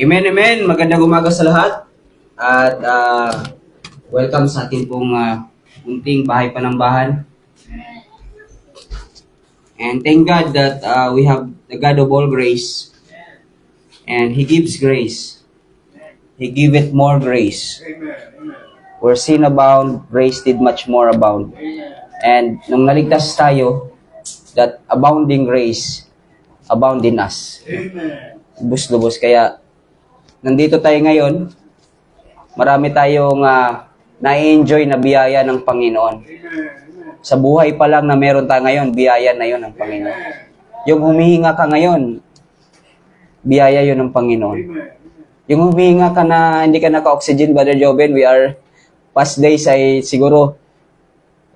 Amen, amen. Magandang umaga sa lahat. At welcome sa ating pong munting bahay panambahan. And thank God that we have the God of all grace. And He gives grace. He giveth more grace. Where sin abound, grace did much more abound. And nung naligtas tayo, that abounding grace abound in us. Lubos-lubos. Kaya nandito tayo ngayon, marami tayong na-enjoy na biyaya ng Panginoon. Sa buhay pa lang na meron tayo ngayon, biyaya na yon ng Panginoon. Yung humihinga ka ngayon, biyaya yon ng Panginoon. Yung humihinga ka na hindi ka naka-oxygen, Brother Joven, we are past days ay siguro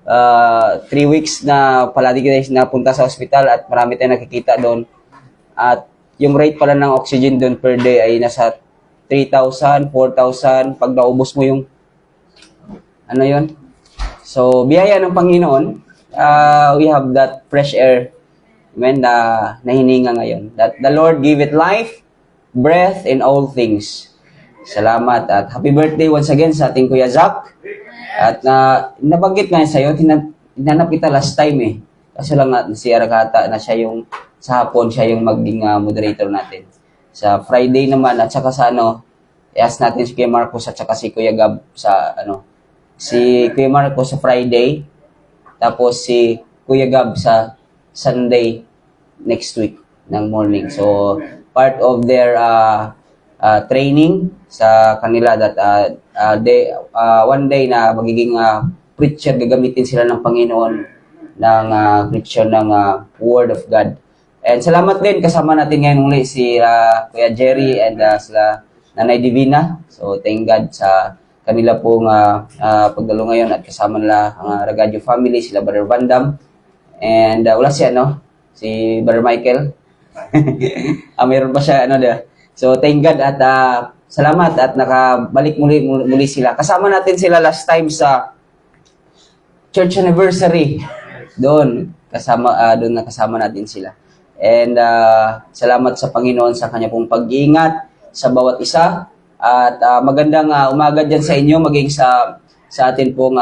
3 weeks na palagi tayo napunta sa hospital at marami tayong nakikita doon. At yung rate pala ng oxygen doon per day ay nasa 3,000, 4,000, pag naubos mo yung, ano yon. So, biyaya ng Panginoon, we have that fresh air, amen, na hininga ngayon. That the Lord give it life, breath, in all things. Salamat at happy birthday once again sa ating Kuya Zach. At nabanggit nga sa'yo, tinanap kita last time eh. Kasi lang si Aragata na siya yung, sa hapon, siya yung maging moderator natin. Sa Friday naman at saka sa i-ask natin si Kuya Marcos at saka si Kuya Gab sa si Kuya Marcos sa Friday, tapos si Kuya Gab sa Sunday next week ng morning. So part of their training sa kanila that one day na magiging preacher, gagamitin sila ng Panginoon ng preacher ng Word of God. And salamat din, kasama natin ngayon ulit si Kuya Jerry and sila Nanay Divina. So, thank God sa kanila pong pagdalo ngayon at kasama nila ang Ragadio family, sila Brother Vandam. And wala si Brother Michael. Mayroon pa siya, So, thank God at salamat at nakabalik muli sila. Kasama natin sila last time sa church anniversary. Doon nakasama natin sila. And salamat sa Panginoon sa kanya pong pag-iingat sa bawat isa. At magandang umaga dyan sa inyo, maging sa atin pong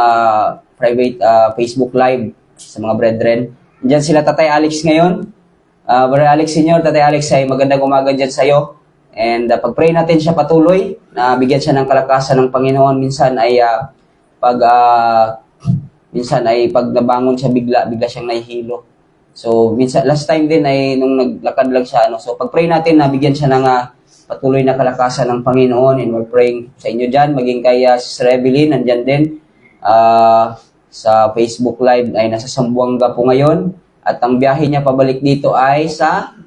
private Facebook Live sa mga brethren. Diyan sila Tatay Alex ngayon. Brother Alex Senior, Tatay Alex ay magandang umaga dyan sa iyo. And pag-pray natin siya patuloy, na bigyan siya ng kalakasan ng Panginoon. Minsan ay pag nabangon siya bigla siyang nahihilo. So, minsan, last time din ay nung naglakad lang siya, So, pag-pray natin, nabigyan siya ng patuloy na kalakasan ng Panginoon. And we're praying sa inyo dyan. Maging kaya Sister Evelyn, nandyan din. Sa Facebook Live ay nasa Sambuanga po ngayon. At ang biyahe niya pabalik dito ay sa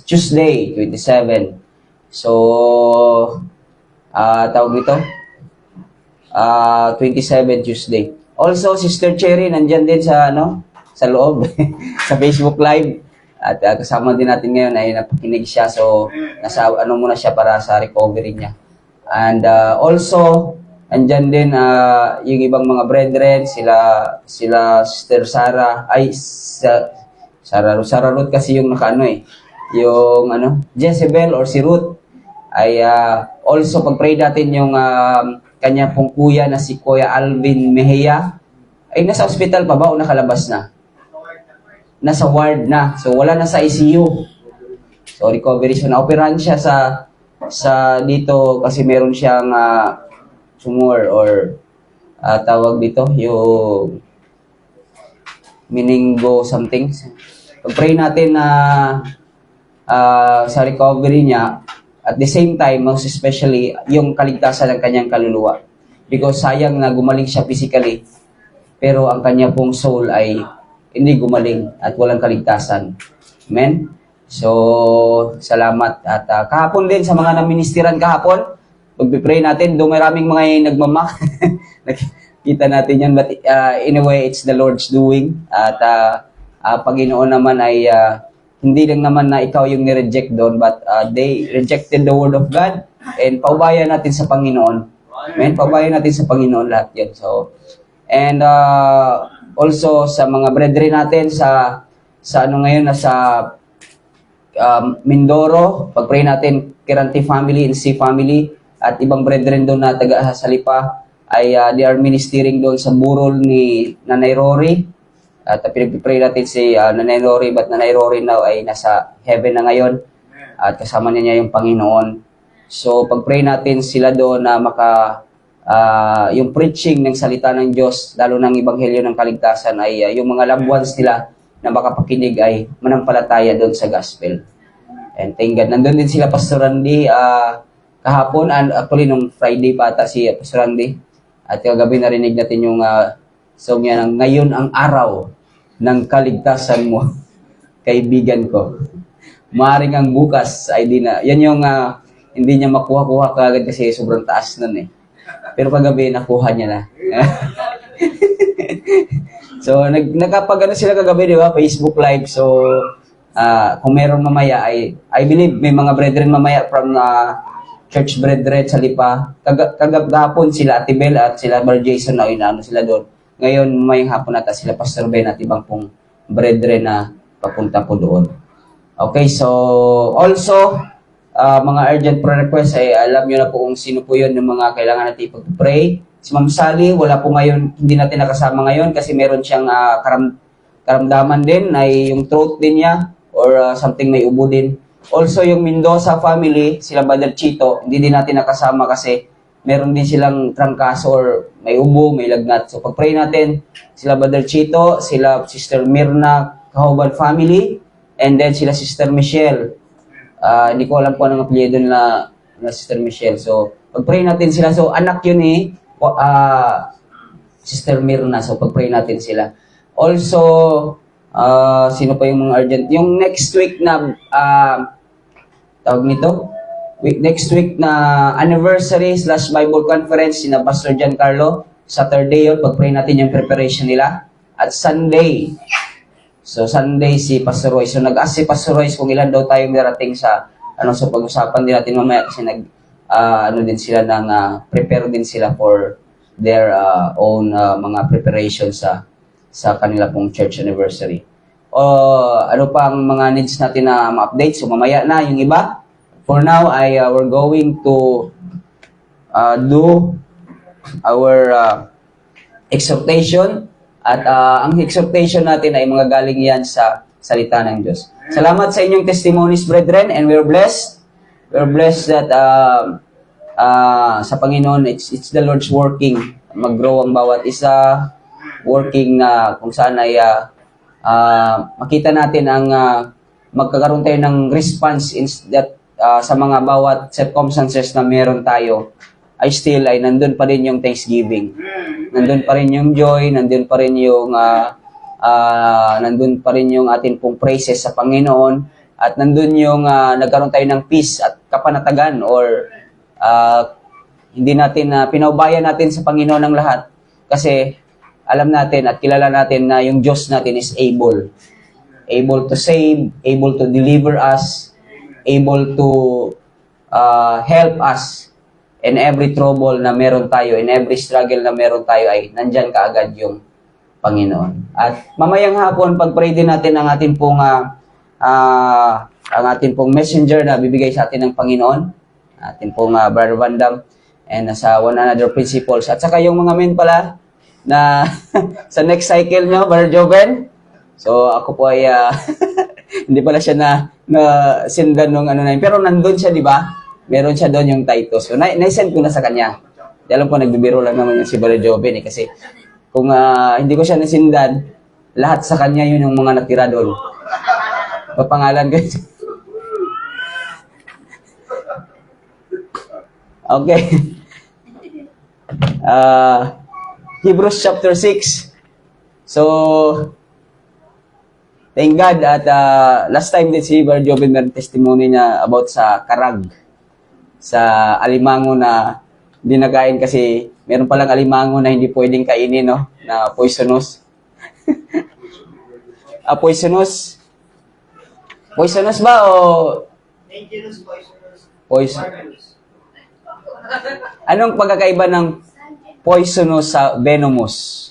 Tuesday, 27. So, tawag dito? 27 Tuesday. Also, Sister Cherry, nandyan din sa sa loob, sa Facebook Live. At kasama din natin ngayon ay napakinig siya. So, nasa muna siya para sa recovery niya. And also, andyan din yung ibang mga brethren, sila Sister Sarah, Sarah Ruth kasi yung yung Jezebel or si Ruth, ay also pag-pray natin yung kanya pong kuya na si Kuya Alvin Mejia, ay nasa hospital pa ba o nakalabas na? Nasa ward na. So, wala na sa ICU. So, recovery siya. Na-operahan siya sa dito kasi meron siyang tumor or tawag dito, yung meningo something. Pag-pray natin na sa recovery niya, at the same time, most especially, yung kaligtasan ng kanyang kaluluwa. Because sayang na gumaling siya physically, pero ang kanya pong soul ay hindi gumaling at walang kaligtasan. Amen? So, salamat. At kahapon din sa mga naministiran kahapon, pag-pray natin, doon maraming mga nagmamak. Nakita natin yan. But anyway, it's the Lord's doing. At Panginoon naman ay hindi lang naman na ikaw yung ni-reject doon, but they rejected the Word of God. And paubayan natin sa Panginoon. Amen? Paubayan natin sa Panginoon lahat yan. So, and also sa mga brethren natin sa ngayon nasa Mindoro, pag-pray natin Kirante family, NC family, at ibang brethren doon na taga sa Lipa ay they are ministering doon sa burol ni Nanay Rory. At pinag-pray natin si Nanay Rory, but Nanay Rory now ay nasa heaven na ngayon at kasama niya yung Panginoon. So pag-pray natin sila doon na yung preaching ng salita ng Diyos, lalo ng ebanghelyo ng kaligtasan, ay yung mga loved ones nila na makapakinig ay manampalataya doon sa gospel. And thank God. Nandun din sila Pastor Randy kahapon, and actually nung Friday pa ata si Pastor Randy. At kagabi narinig natin yung song niya ng ngayon ang araw ng kaligtasan mo, kaibigan ko. Maaring ang bukas ay di na. Yan yung hindi niya makuha-kuha kagad kasi sobrang taas nun eh. Pero kagabi nakuha niya na. So nakapag sila kagabi, di ba? Facebook Live. So kung meron mamaya ay I believe may mga brethren mamaya from church brethren sa Lipa. Kagahapon sila Ate Bel at sila Brother Jason na inaano sila doon. Ngayon may hapon ata sila Pastor Ben at ibang pong brethren na papunta po doon. Okay, so also mga urgent prayer requests ay alam niyo na po kung sino po yun yung mga kailangan natin ipag-pray. Si Ma'am Sally, wala po ngayon, hindi natin nakasama ngayon kasi meron siyang karamdaman din, ay yung throat din niya or something may ubo din. Also, yung Mendoza family, sila Brother Chito, hindi din natin nakasama kasi meron din silang trangkaso or may ubo, may lagnat. So, pag-pray natin, sila Brother Chito, sila Sister Mirna Kahoban family, and then sila Sister Michelle. Hindi ko alam po anong apelyido na Sister Michelle. So, pag-pray natin sila. So, anak yun Sister Mirna. So, pag-pray natin sila. Also, sino pa yung mga urgent? Yung next week na, tawag nito? Next week na anniversary / Bible conference sina Pastor Giancarlo. Saturday yun, pag-pray natin yung preparation nila. At Sunday, so Sunday si Pastor Royce. So nag-ask si Pastor Royce kung ilan daw tayong darating sa, so pag-usapan din natin mamaya kasi din sila prepare din sila for their own mga preparation sa kanila pong church anniversary. Ano pa ang mga needs natin na ma-update? So mamaya na yung iba. For now, we're going to do our exhortation. At ang exhortation natin ay mga galing yan sa salita ng Diyos. Salamat sa inyong testimonies, brethren, and we're blessed. We're blessed that sa Panginoon, it's the Lord's working. Mag-grow ang bawat isa, working na kung saan ay makita natin ang magkakaroon tayo ng response that sa mga bawat circumstances na meron tayo, ay still ay nandun pa rin yung thanksgiving. Nandun pa rin yung joy, nandun pa rin yung atin pong praises sa Panginoon, at nandun yung nagkaroon tayo ng peace at kapanatagan or hindi natin pinaubayan natin sa Panginoon ang lahat kasi alam natin at kilala natin na yung Diyos natin is able to save, able to deliver us, able to help us in every trouble na meron tayo, in every struggle na meron tayo, ay nandyan kaagad yung Panginoon. At mamayang hapon, pag-pray din natin ang ating pong messenger na bibigay sa atin ng Panginoon, ating pong Brother Vandam, and sa one another principles. At saka yung mga men pala na sa next cycle nyo, Brother Joven. So ako po ay hindi pala siya na sindan nung pero nandun siya, di ba? Meron siya doon yung Titus. So na-send ko na sa kanya. Di alam ko, nagbibiro lang naman yung si Brother Joven kasi kung hindi ko siya nasindan, lahat sa kanya yun yung mga natira doon. Papangalan ko. Okay. Hebrews chapter 6. So, thank God at last time din si Brother Joven may testimony niya about sa karag, sa alimango na hindi nakain kasi meron palang alimango na hindi pwedeng kainin, no? Na poisonous. Poisonous? Poisonous ba o? Dangerous, poisonous. Poisonous. Anong pagkakaiba ng poisonous sa venomous?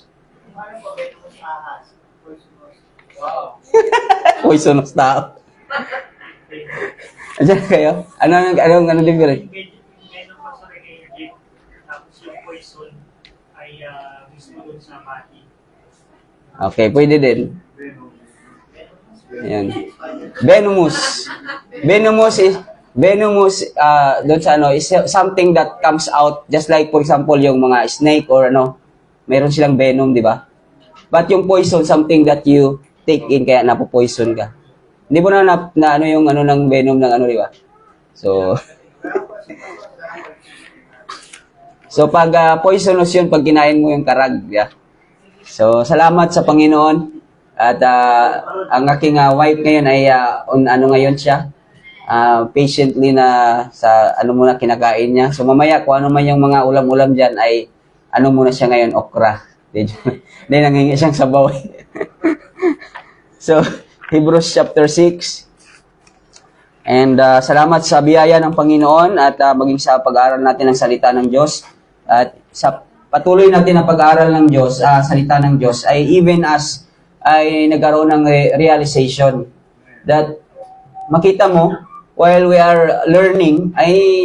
Wow. Poisonous tao. Diyan kayo? Anong difference? Yung venom pastor ay energetic. Tapos yung poison ay mismo dun sa body. Okay, pwede din. Ayan. Venomous. Venomous, doon sa ano, is something that comes out, just like, for example, yung mga snake or ano, meron silang venom, di ba? But yung poison, something that you take in, kaya napo-poison ka. Hindi mo na ano yung ano ng venom ng ano, di ba? So, so pag poisonous yun, pag kinain mo yung karag, yeah. So, salamat sa Panginoon. At ang aking wife ngayon ay ano ngayon siya, patiently na sa ano muna kinakain niya. So mamaya kung ano man yung mga ulam-ulam dyan ay ano muna siya ngayon, okra. Hindi nangingi siyang sabaw. So, Hebrews chapter 6. And salamat sa biyaya ng Panginoon at maging sa pag-aaral natin ng salita ng Diyos. At sa patuloy natin ang pag-aaral ng Diyos, salita ng Diyos, ay even as ay nagkaroon ng realization that makita mo, while we are learning, ay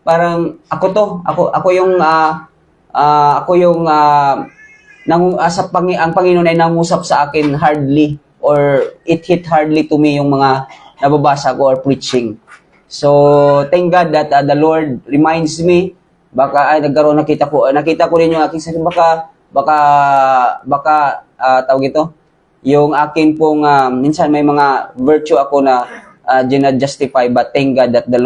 parang ako yung ang Panginoon ay nangusap sa akin hardly, or it hit hardly to me yung mga nababasa ko or preaching. So, thank God that the Lord reminds me, baka nakita ko rin yung aking sarili, baka tawag ito, yung akin pong minsan may mga virtue ako na justify, but thank God that the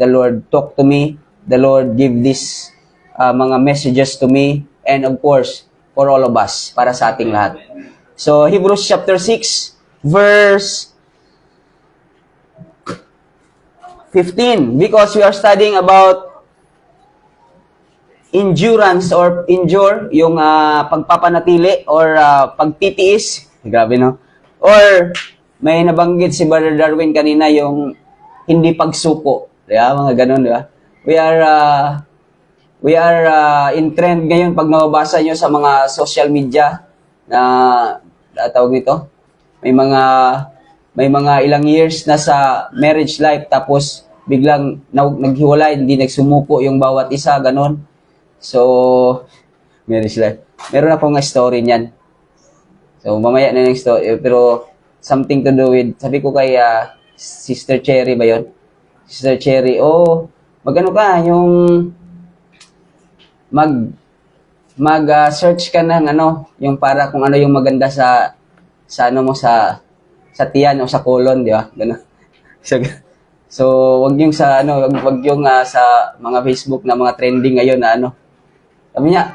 Lord talk to me, the Lord give this mga messages to me, and of course for all of us, para sa ating lahat. So Hebrews chapter 6 verse 15, because we are studying about endurance or endure, yung pagpapanatili or pagtitiis. Grabe, no? Or may nabanggit si Brother Darwin kanina, yung hindi pagsuko. Diba? Mga ganun, di ba? We are in trend ngayon pag nababasa nyo sa mga social media na tawag nito, may mga ilang years na sa marriage life, tapos biglang naghiwalay, hindi nagsumuko yung bawat isa, ganon. So, marriage life. Meron akong story niyan. So, mamaya na yung story. Pero, something to do with, sabi ko kay Sister Cherry ba yun? Sister Cherry, magano ka, yung search ka ng yung para kung ano yung maganda sa ano mo, sa tiyan o sa colon, di ba? Ganun. So, wag yung sa wag yung sa mga Facebook na mga trending ngayon na Sabi niya,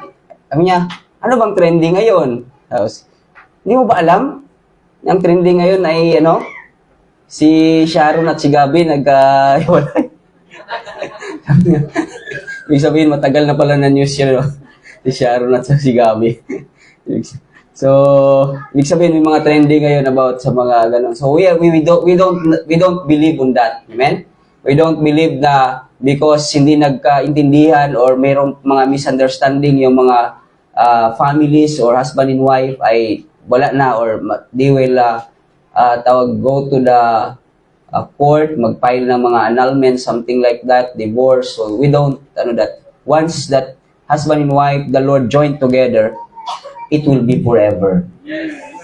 ano bang trending ngayon? Tapos, hindi mo ba alam? Ang trending ngayon ay si Sharon at si Gabi naghiwalay. Ibig sabihin, matagal na pala na news yun, si Sharon at si Gabi. So, ibig sabihin, may mga trending ngayon about sa mga ganun. So, we don't believe on that. Amen? We don't believe na because hindi nagkaintindihan or mayroong mga misunderstanding yung mga families or husband and wife ay wala na, or they will go to the court, mag-file ng mga annulment, something like that, divorce. So we don't that. Once that husband and wife, the Lord joined together, it will be forever.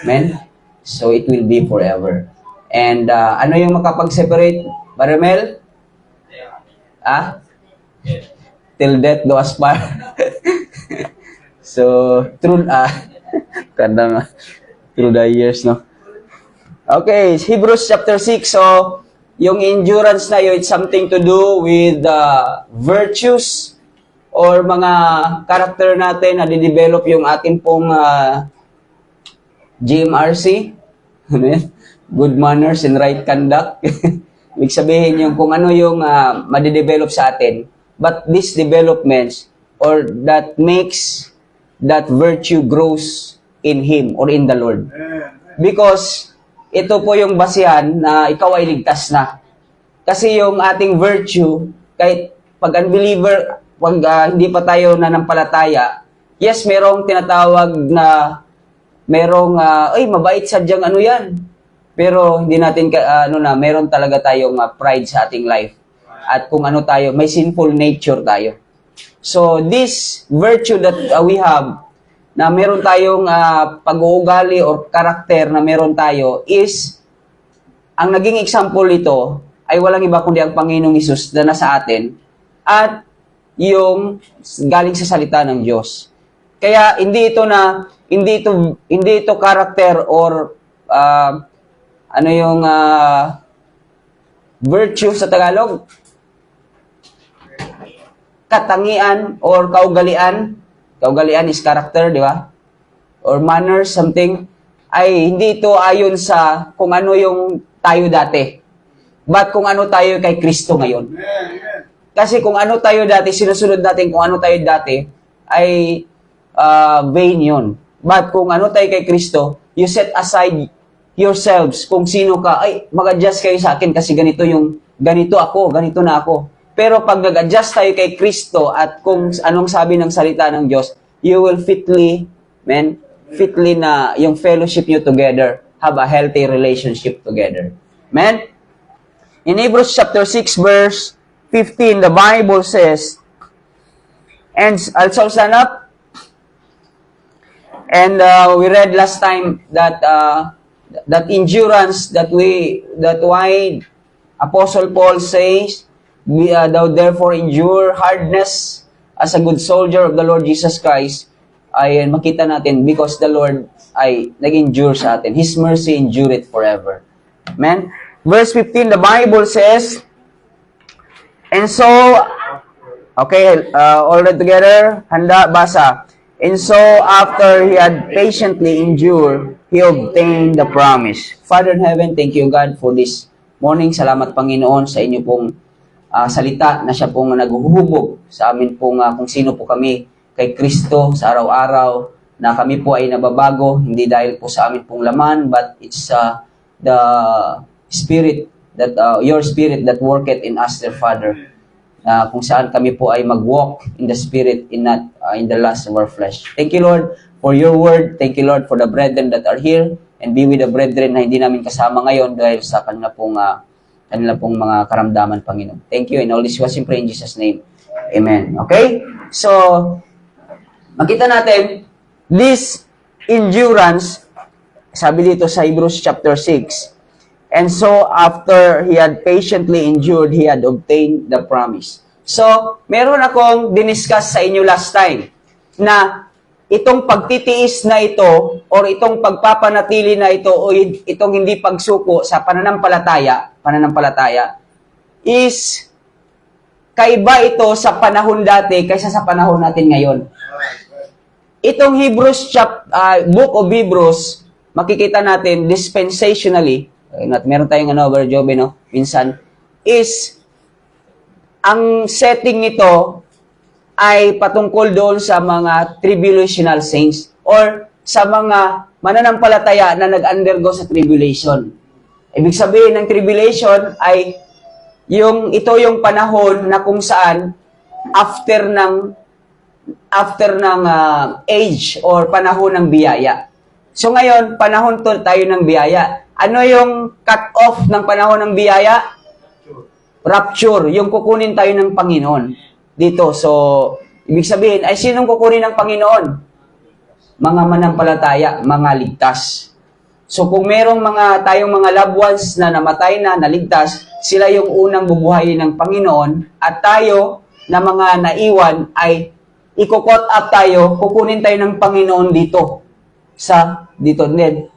Amen? So it will be forever. And ano yung makapag-separate, Baramel? Till death do us part. So, through the years, no? Okay, Hebrews chapter 6. So, yung endurance na yun, it's something to do with virtues or mga character natin na didevelop yung atin pong GMRC. Good manners and right conduct. Ibig sabihin yung kung ano yung madidevelop sa atin. But these developments or that makes that virtue grows in Him or in the Lord. Because ito po yung basihan na ikaw ay ligtas na. Kasi yung ating virtue, kahit pag unbeliever, pag hindi pa tayo nanampalataya, yes, merong tinatawag na, merong, mabait sadyang yan. Pero hindi natin, meron talaga tayong pride sa ating life. At kung ano tayo, may sinful nature tayo. So, this virtue that we have, na meron tayong pag-uugali or karakter na meron tayo is, ang naging example nito ay walang iba kundi ang Panginoong Hesus na nasa atin at yung galing sa salita ng Diyos. Kaya hindi ito karakter or virtue sa Tagalog? Katangian or kaugalian. Kaugalian is character, di ba? Or manners, something. Ay hindi ito ayon sa kung ano yung tayo dati. But kung ano tayo kay Kristo ngayon. Kasi kung ano tayo dati, sinusunod natin kung ano tayo dati, ay vain yun. But kung ano tayo kay Kristo, you set aside yourselves kung sino ka. Ay, mag-adjust kayo sa akin kasi ganito ako, ganito na ako. Pero pag nag-adjust tayo kay Kristo at kung anong sabi ng salita ng Diyos, you will fitly na yung fellowship you together, have a healthy relationship together. Amen? In Hebrews chapter 6 verse 15, the Bible says, and also stand up, and we read last time that that endurance that why Apostle Paul says, thou therefore endure hardness as a good soldier of the Lord Jesus Christ, ay makita natin because the Lord ay nag-endure sa atin. His mercy endureth forever. Amen? Verse 15, the Bible says, and so, okay, all read together, handa, basa. And so, after he had patiently endured, he obtained the promise. Father in heaven, thank you God for this morning. Salamat Panginoon sa inyo pong salita na siya pong naghuhubog sa amin pong kung sino po kami kay Kristo sa araw-araw, na kami po ay nababago, hindi dahil po sa amin pong laman, but it's the Spirit, that your Spirit that worketh in us, dear Father, kung saan kami po ay mag-walk in the Spirit, in the lust of our flesh. Thank you, Lord, for your word. Thank you, Lord, for the brethren that are here, and be with the brethren na hindi namin kasama ngayon dahil sa kanila pong mga karamdaman, Panginoon. Thank you, and all this was in pray in Jesus' name. Amen. Okay? So, makita natin, this endurance, sabi dito sa Hebrews chapter 6, and so, after he had patiently endured, he had obtained the promise. So, meron akong diniscuss sa inyo last time, na itong pagtitiis na ito, or itong pagpapanatili na ito, o itong hindi pagsuko sa pananampalataya, is kaiba ito sa panahon dati kaysa sa panahon natin ngayon. Itong Book of Hebrews, makikita natin dispensationally, meron tayong Brother Jobe, minsan, is, ang setting nito ay patungkol doon sa mga tribulational saints or sa mga mananampalataya na nag-undergo sa tribulation. Ibig sabihin ng tribulation ay ito yung panahon na kung saan after ng age or panahon ng biyaya. So ngayon, panahon tayo ng biyaya. Ano yung cut-off ng panahon ng biyaya? Rapture. Yung kukunin tayo ng Panginoon dito. So, ibig sabihin, ay sinong kukunin ng Panginoon? Mga manampalataya, mga ligtas. So, kung merong tayong mga loved ones na namatay na, naligtas, sila yung unang bubuhayin ng Panginoon, at tayo na mga naiwan ay i-caught up tayo, kukunin tayo ng Panginoon dito. Dito din.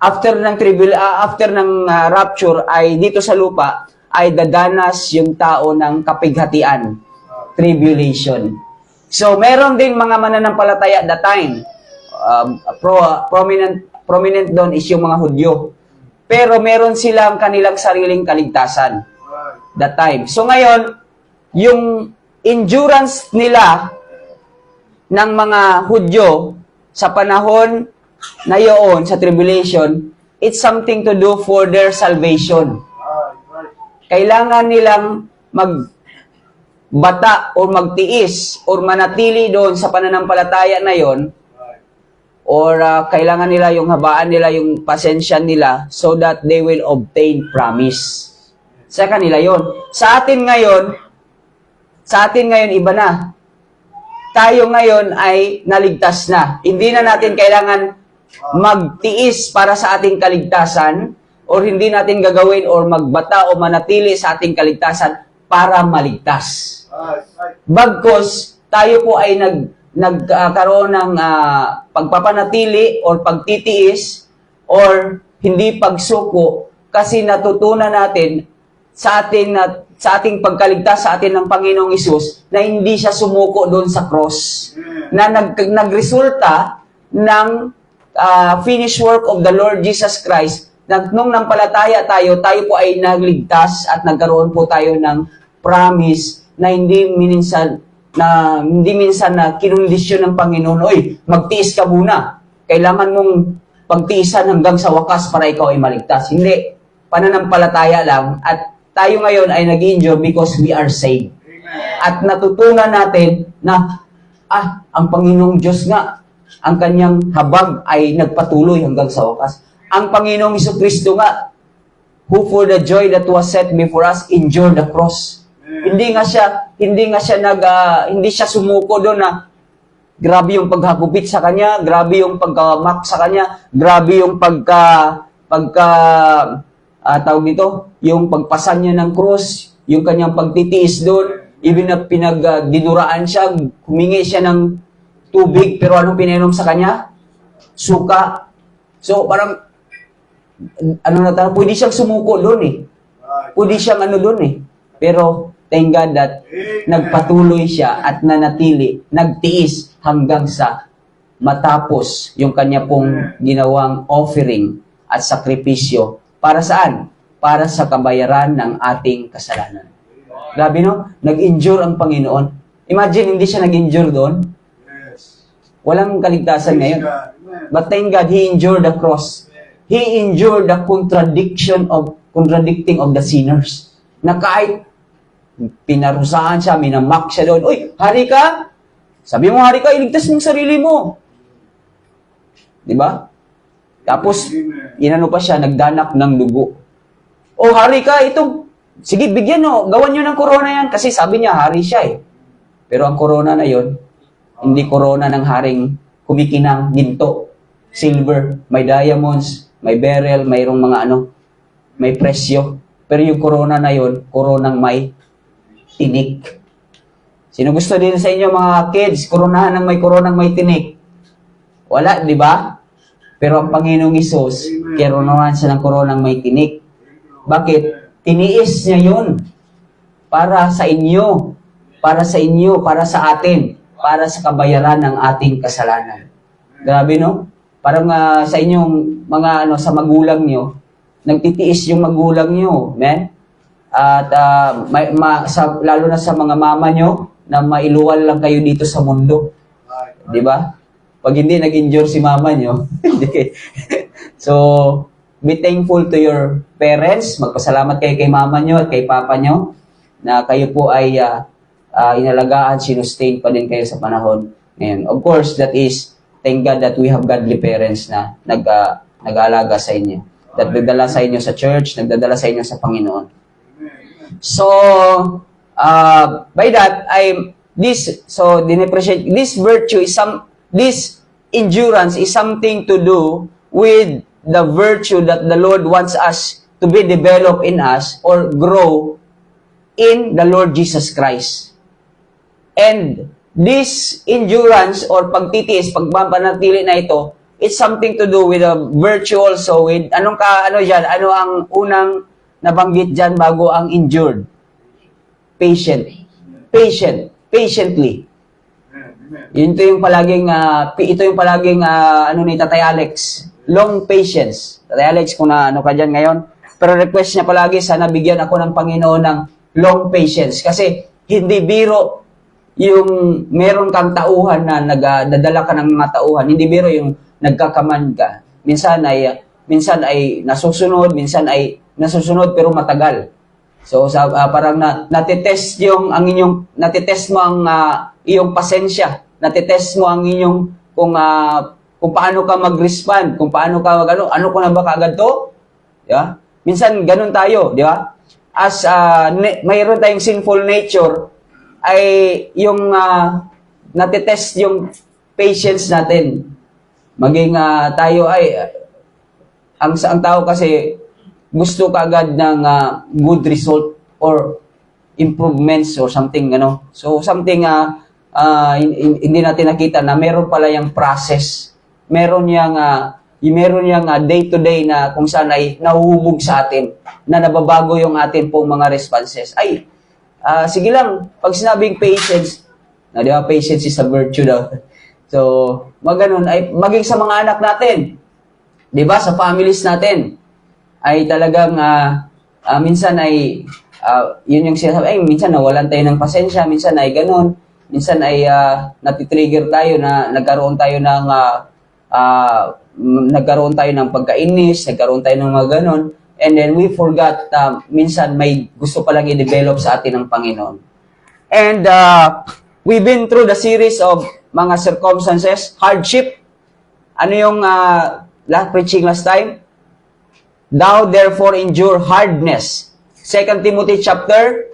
After ng rapture ay dito sa lupa ay dadanas yung tao ng kapighatian, tribulation. So meron din mga mananampalataya at that time. Prominent doon is yung mga Hudyo. Pero meron silang kanilang sariling kaligtasan that time. So ngayon, yung endurance nila ng mga Hudyo sa panahon na yun, sa tribulation, it's something to do for their salvation. Kailangan nilang magbata o magtiis o manatili doon sa pananampalataya na yon or kailangan nila yung habaan nila, yung pasensya nila so that they will obtain promise. Sa kanila yon. Sa atin ngayon iba na. Tayo ngayon ay naligtas na. Hindi na natin kailangan magtiis para sa ating kaligtasan or hindi natin gagawin or magbata o manatili sa ating kaligtasan para maligtas. Bagkus, tayo po ay nagkaroon ng pagpapanatili or pagtitiis or hindi pagsuko kasi natutunan natin sa ating pagkaligtas sa atin ng Panginoong Hesus na hindi siya sumuko doon sa cross. Na nagresulta ng finished work of the Lord Jesus Christ na nung nampalataya tayo po ay nagligtas at nagkaroon po tayo ng promise na hindi minsan na kinondisyon ng Panginoon, oy, magtiis ka muna. Kailangan mong pagtiisan hanggang sa wakas para ikaw ay maligtas. Hindi. Pananampalataya lang at tayo ngayon ay nag-enjoy because we are saved. At natutunan natin na, ang Panginoong Diyos nga, ang kanyang habag ay nagpatuloy hanggang sa wakas. Ang Panginoong Jesucristo nga, who for the joy that was set before us, endured the cross. Hindi siya sumuko doon na grabe yung paghagupit sa kanya, grabe yung pagkamak sa kanya, grabe yung tawag dito, yung pagpasan niya ng cross, yung kanyang pagtitiis doon, even na dinuraan siya, humingi siya ng tubig, pero anong pinainom sa kanya? Suka. So, parang, pwede siyang sumuko doon eh. Pwede siyang doon eh. Pero, thank God that nagpatuloy siya at nanatili, nagtiis hanggang sa matapos yung kanya pong ginawang offering at sakripisyo. Para saan? Para sa kabayaran ng ating kasalanan. Grabe no? Nag-endure ang Panginoon. Imagine, hindi siya nag-endure doon. Walang kaligtasan ngayon. But thank God, He endured the cross. He endured the contradicting of the sinners. Na kahit pinarusahan siya, minamak siya doon, uy, hari ka? Sabi mo, hari ka, iligtas mong sarili mo. Diba? Tapos, inano pa siya, nagdanak ng dugo. O, hari ka, sige, bigyan nyo, gawan nyo ng corona yan. Kasi sabi niya, hari siya eh. Pero ang corona na yon, hindi corona ng haring kumikinang ginto, silver, may diamonds, may beryl, mayroong mga may presyo. Pero yung corona na yon, coronang may tinik. Sino gusto din sa inyo mga kids, koronahan ng coronang may tinik? Wala, di ba? Pero ang Panginoong Hesus, koronahan siya ng koronang may tinik. Bakit? Tiniis niya yun. Para sa inyo. Para sa inyo. Para sa atin. Para sa kabayaran ng ating kasalanan. Grabe, no? Parang sa inyong mga sa magulang nyo, nagtitiis yung magulang nyo. Men? At lalo na sa mga mama nyo, na mailuwal lang kayo dito sa mundo. Di ba? Pag hindi nag-endure si mama nyo, so, be thankful to your parents. Magpasalamat kayo kay mama nyo at kay papa nyo na kayo po ay inalagaan, sinustain pa din kayo sa panahon ngayon. Of course, that is, thank God that we have godly parents na nag-aalaga sa inyo. That nagdala sa inyo sa church, nagdadala sa inyo sa Panginoon. So, by that, this virtue is this endurance is something to do with the virtue that the Lord wants us to be developed in us or grow in the Lord Jesus Christ. And this endurance or pagtitiis, pagpapanatili na ito, it's something to do with a virtue also with, ano ang unang nabanggit dyan bago ang endured? Patiently. Ito yung palaging ni Tatay Alex, long patience. Tatay Alex, kung ano ka dyan ngayon, pero request niya palagi, sana bigyan ako ng Panginoon ng long patience. Kasi hindi biro yung meron kang tauhan na nagdadala ka ng mga tauhan, hindi biro yung nagkakaman ka. Minsan ay nasusunod, minsan ay nasusunod pero matagal. So parang natitest mo ang iyong pasensya, natitest mo ang inyong kung kung paano ka mag-respond, kung paano ka ano ko na ba kaagad to? Di ba? Minsan ganun tayo, di ba? As mayroon tayong sinful nature, ay yung natitest yung patience natin. Maging tayo ay, ang tao kasi gusto kaagad ng good result or improvements or something, ano. So, something hindi natin nakita na meron pala yung process. Meron yung day-to-day na kung saan ay nahuhubog sa atin, na nababago yung atin pong mga responses. Ay, sige lang, pag sinabing patience, di ba, patience is a virtue daw. So, maganon, ay maging sa mga anak natin, di ba, sa families natin, ay talagang minsan ay yun yung sinasabi, ay minsan nawalan tayo ng pasensya, minsan ay ganon, minsan ay natitrigger tayo na nagkaroon tayo ng pagkainis, nagkaroon tayo ng mga ganon, and then we forgot minsan may gusto palang i-develop sa atin ng Panginoon. And we've been through the series of mga circumstances, hardship. Ano yung preaching last time? Thou therefore endure hardness. 2 Timothy chapter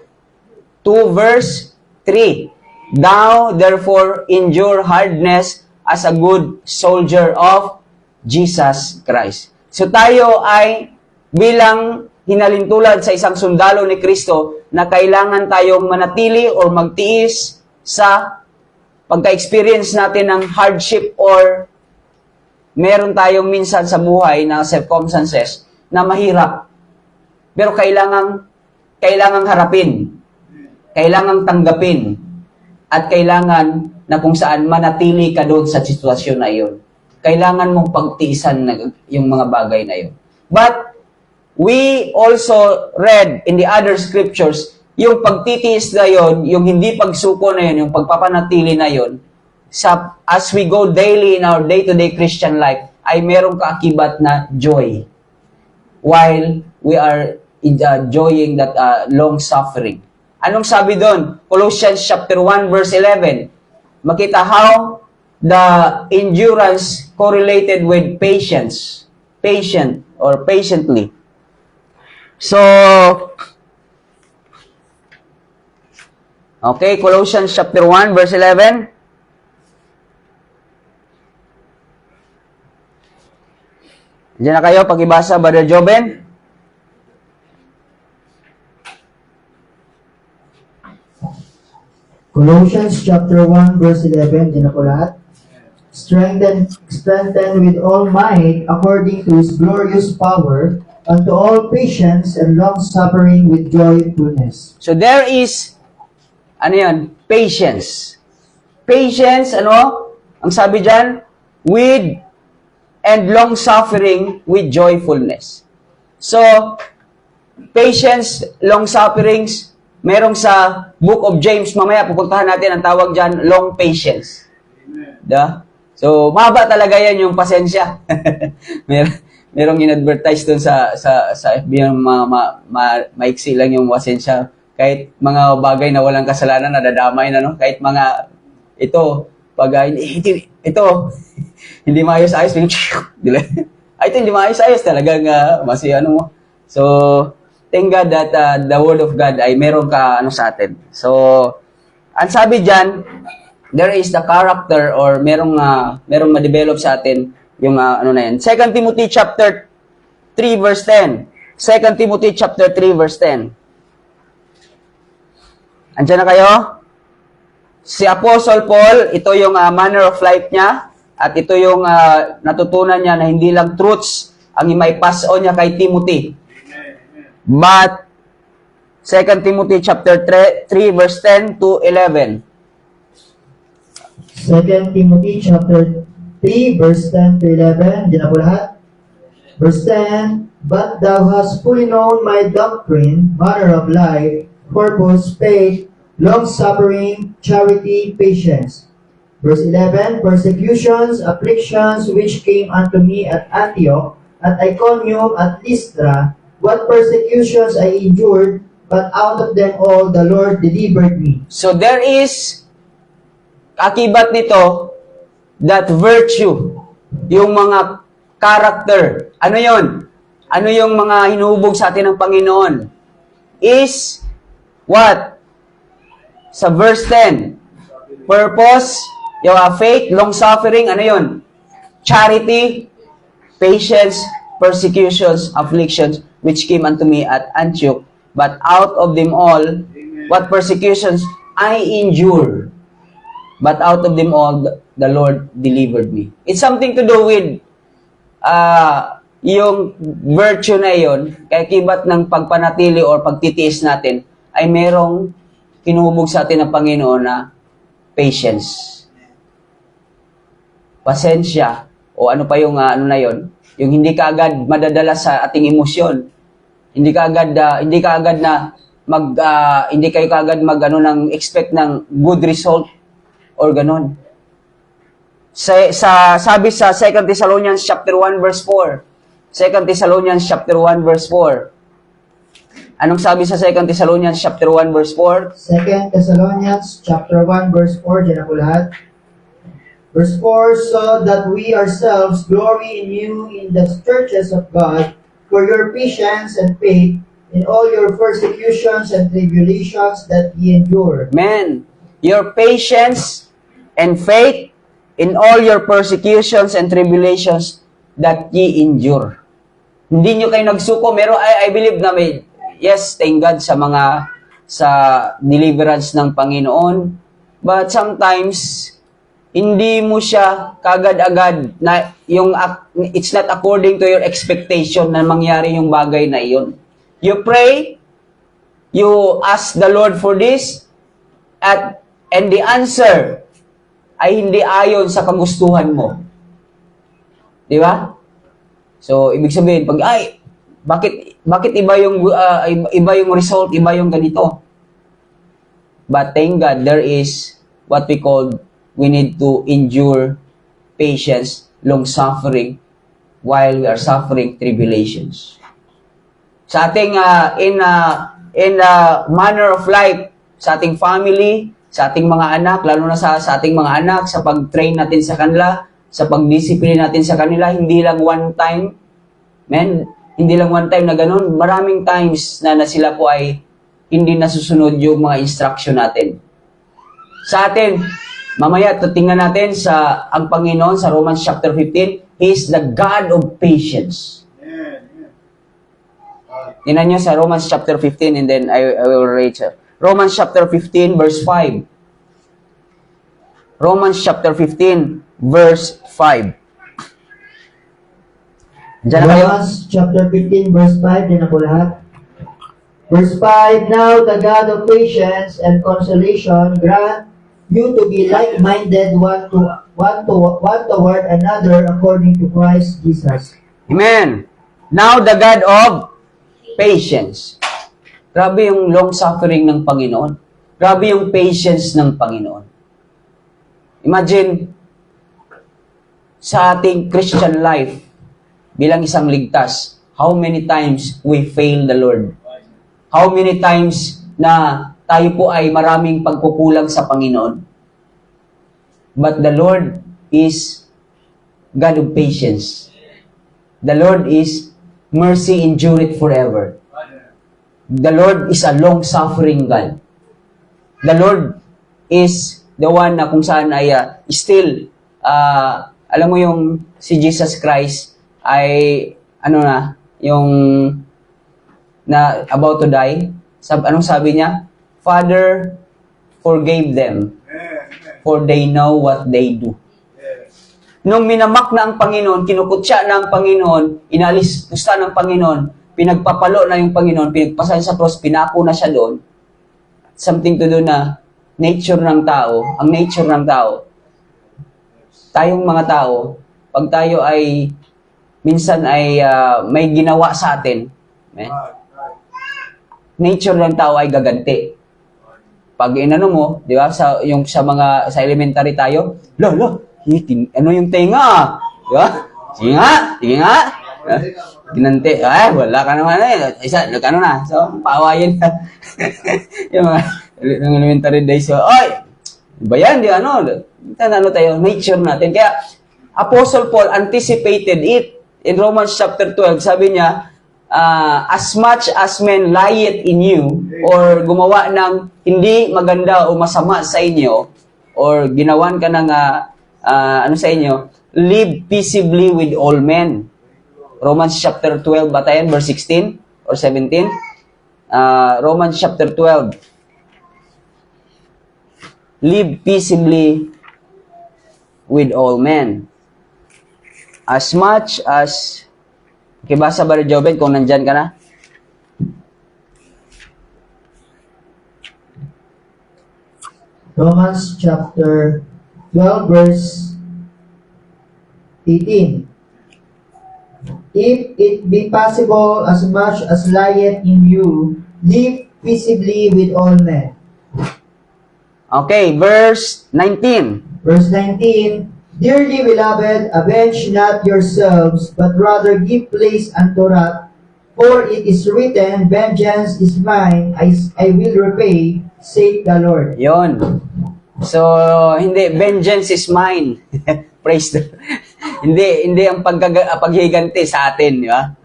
2 verse 3. Thou therefore endure hardness as a good soldier of Jesus Christ. So tayo ay bilang hinalintulad sa isang sundalo ni Kristo na kailangan tayong manatili or magtiis sa pagka-experience natin ng hardship or meron tayong minsan sa buhay na circumstances na mahirap. Pero kailangang harapin, kailangang tanggapin, at kailangan na kung saan manatili ka doon sa sitwasyon na iyon. Kailangan mong pagtiisan yung mga bagay na iyon. But we also read in the other scriptures, yung pagtitiis na yon, yung hindi pagsuko na yon, yung pagpapanatili na yon, as we go daily in our day-to-day Christian life, ay merong kaakibat na joy. While we are enjoying that long suffering. Anong sabi doon? Colossians chapter 1 verse 11. Makita how the endurance correlated with patience. Patient or patiently. So, okay, Colossians chapter 1 verse 11. Diyan na kayo, pakibasa, Brother Joben. Colossians chapter 1 verse 11, diyan na po lahat. Strengthen with all might according to His glorious power unto all patience and long-suffering with joyfulness. So there is, patience. Patience, ang sabi dyan, with and long-suffering with joyfulness. So, patience, long-sufferings, merong sa Book of James, mamaya pupuntahan natin ang tawag dyan, long patience. Da? So, mahaba talaga yan yung pasensya. merong in-advertise dun sa FB yung maiksi lang yung pasensya. Kahit mga bagay na walang kasalanan, nadadamay na, no? Kahit mga, hindi maayos-ayos, ito hindi maayos-ayos, talagang mo. So, thank God that the Word of God ay meron ka sa atin. So, ang sabi dyan, there is the character or merong ma-develop sa atin yung na yan. 2 Timothy chapter 3 verse 10. 2 Timothy chapter 3 verse 10. Andiyan na kayo? Si Apostle Paul, ito yung manner of life niya at ito yung natutunan niya na hindi lang truths ang i-pass on niya kay Timothy. But 2 Timothy chapter 3 verse 10 to 11. 2 Timothy chapter 3 verse 10 to 11, diyan na po lahat. Verse 10, but thou hast fully known my doctrine, manner of life, purpose, faith, long-suffering, charity, patience. Verse 11, persecutions, afflictions, which came unto me at Antioch, at Iconium, at Lystra, what persecutions I endured, but out of them all the Lord delivered me. So there is akibat nito that virtue. yung mga character. Ano yon? Ano yung mga hinuhubog sa atin ng Panginoon? Is what? Sa verse 10. Purpose, yung faith, long-suffering, ano yon? Charity, patience, persecutions, afflictions, which came unto me at Antioch. But out of them all, what persecutions I endure. But out of them all, the Lord delivered me. It's something to do with yung virtue na yon, kaya kibat ng pagpanatili or pagtitiis natin, ay merong kinuhubog sa atin ng Panginoon na patience. Pasensya, o ano pa yung ano na yon, yung hindi ka agad madadala sa ating emosyon. Hindi ka agad na hindi kayo kaagad ng expect ng good result or ganon. Sabi sa 2 Thessalonians chapter 1 verse 4. 2 Thessalonians chapter 1 verse 4. Anong sabi sa 2 Thessalonians chapter 1 verse 4? 2 Thessalonians chapter 1 verse 4, dyan na po lahat. Verse 4, so that we ourselves glory in you in the churches of God for your patience and faith in all your persecutions and tribulations that ye endure. Amen. Your patience and faith in all your persecutions and tribulations that ye endure. Hindi nyo kayo nagsuko. I believe na yes, thank God sa deliverance ng Panginoon. But sometimes, hindi mo siya kagad-agad na it's not according to your expectation na mangyari yung bagay na iyon. You pray, you ask the Lord for this, and the answer ay hindi ayon sa kagustuhan mo. Di ba? So, ibig sabihin, bakit iba yung result, iba yung ganito? But thank God, there is what we need to endure patience, long-suffering, while we are suffering tribulations. Sa ating, in manner of life, sa ating family, sa ating mga anak, lalo na sa ating mga anak, sa pag-train natin sa kanila, sa pag-discipline natin sa kanila, hindi lang one time, hindi lang one time na ganun, maraming times na sila po ay hindi nasusunod yung mga instruction natin. Sa atin, mamaya tingnan natin ang Panginoon sa Romans chapter 15, He is the God of patience. Tingnan nyo sa Romans chapter 15 and then I will read Romans chapter 15 verse 5. Romans chapter 15 verse 5. Diyan na kayo? Romans chapter 15 verse 5, din na po lahat. Verse 5, now the God of patience and consolation grant you to be like-minded one toward another according to Christ Jesus. Amen. Now the God of patience. Grabe yung long-suffering ng Panginoon. Grabe yung patience ng Panginoon. Imagine, sa ating Christian life, bilang isang ligtas, how many times we fail the Lord? How many times na tayo po ay maraming pagkukulang sa Panginoon? But the Lord is God of patience. The Lord is mercy endureth forever. The Lord is a long-suffering God. The Lord is the one na kung saan ay still, alam mo yung si Jesus Christ ay, yung na about to die, anong sabi niya? Father, forgave them, for they know what they do. Nung minamak na ang Panginoon, kinukutsa na ang Panginoon, gusta ng Panginoon, pinagpapalo na yung Panginoon, pinagpasahin sa cross, pinako na siya doon. Something to do na nature ng tao, ang nature ng tao, tayong mga tao, pag tayo ay minsan ay may ginawa sa atin, nature ng tao ay gaganti. Pag inano mo, di ba, sa elementary tayo, ano yung tenga? Di ba? Sige nga. Ginanti. Ay, wala ka naman isa, na. So, paawayin ka. Yung mga elementary days. So, oy, ba yan? Di tayo, nature natin. Kaya, Apostle Paul anticipated it. In Romans chapter 12, sabi niya, as much as men lieth in you, or gumawa ng hindi maganda o masama sa inyo, or ginawan ka ng ano sa inyo, live peaceably with all men. Romans chapter 12, batayan, verse 16 or 17. Romans chapter 12. Live peaceably with all men. As much as... Okay, basa ba rin, Joven, kung nandyan ka na? Romans chapter 12, verse 18. If it be possible, as much as lieth in you, live peaceably with all men. Okay, verse 19. Verse 19, Dearly beloved, avenge not yourselves, but rather give place unto wrath. For it is written, Vengeance is mine, I will repay, saith the Lord. Yon. So, hindi, vengeance is mine. Praise the hindi ang paghiganti sa atin, di ba?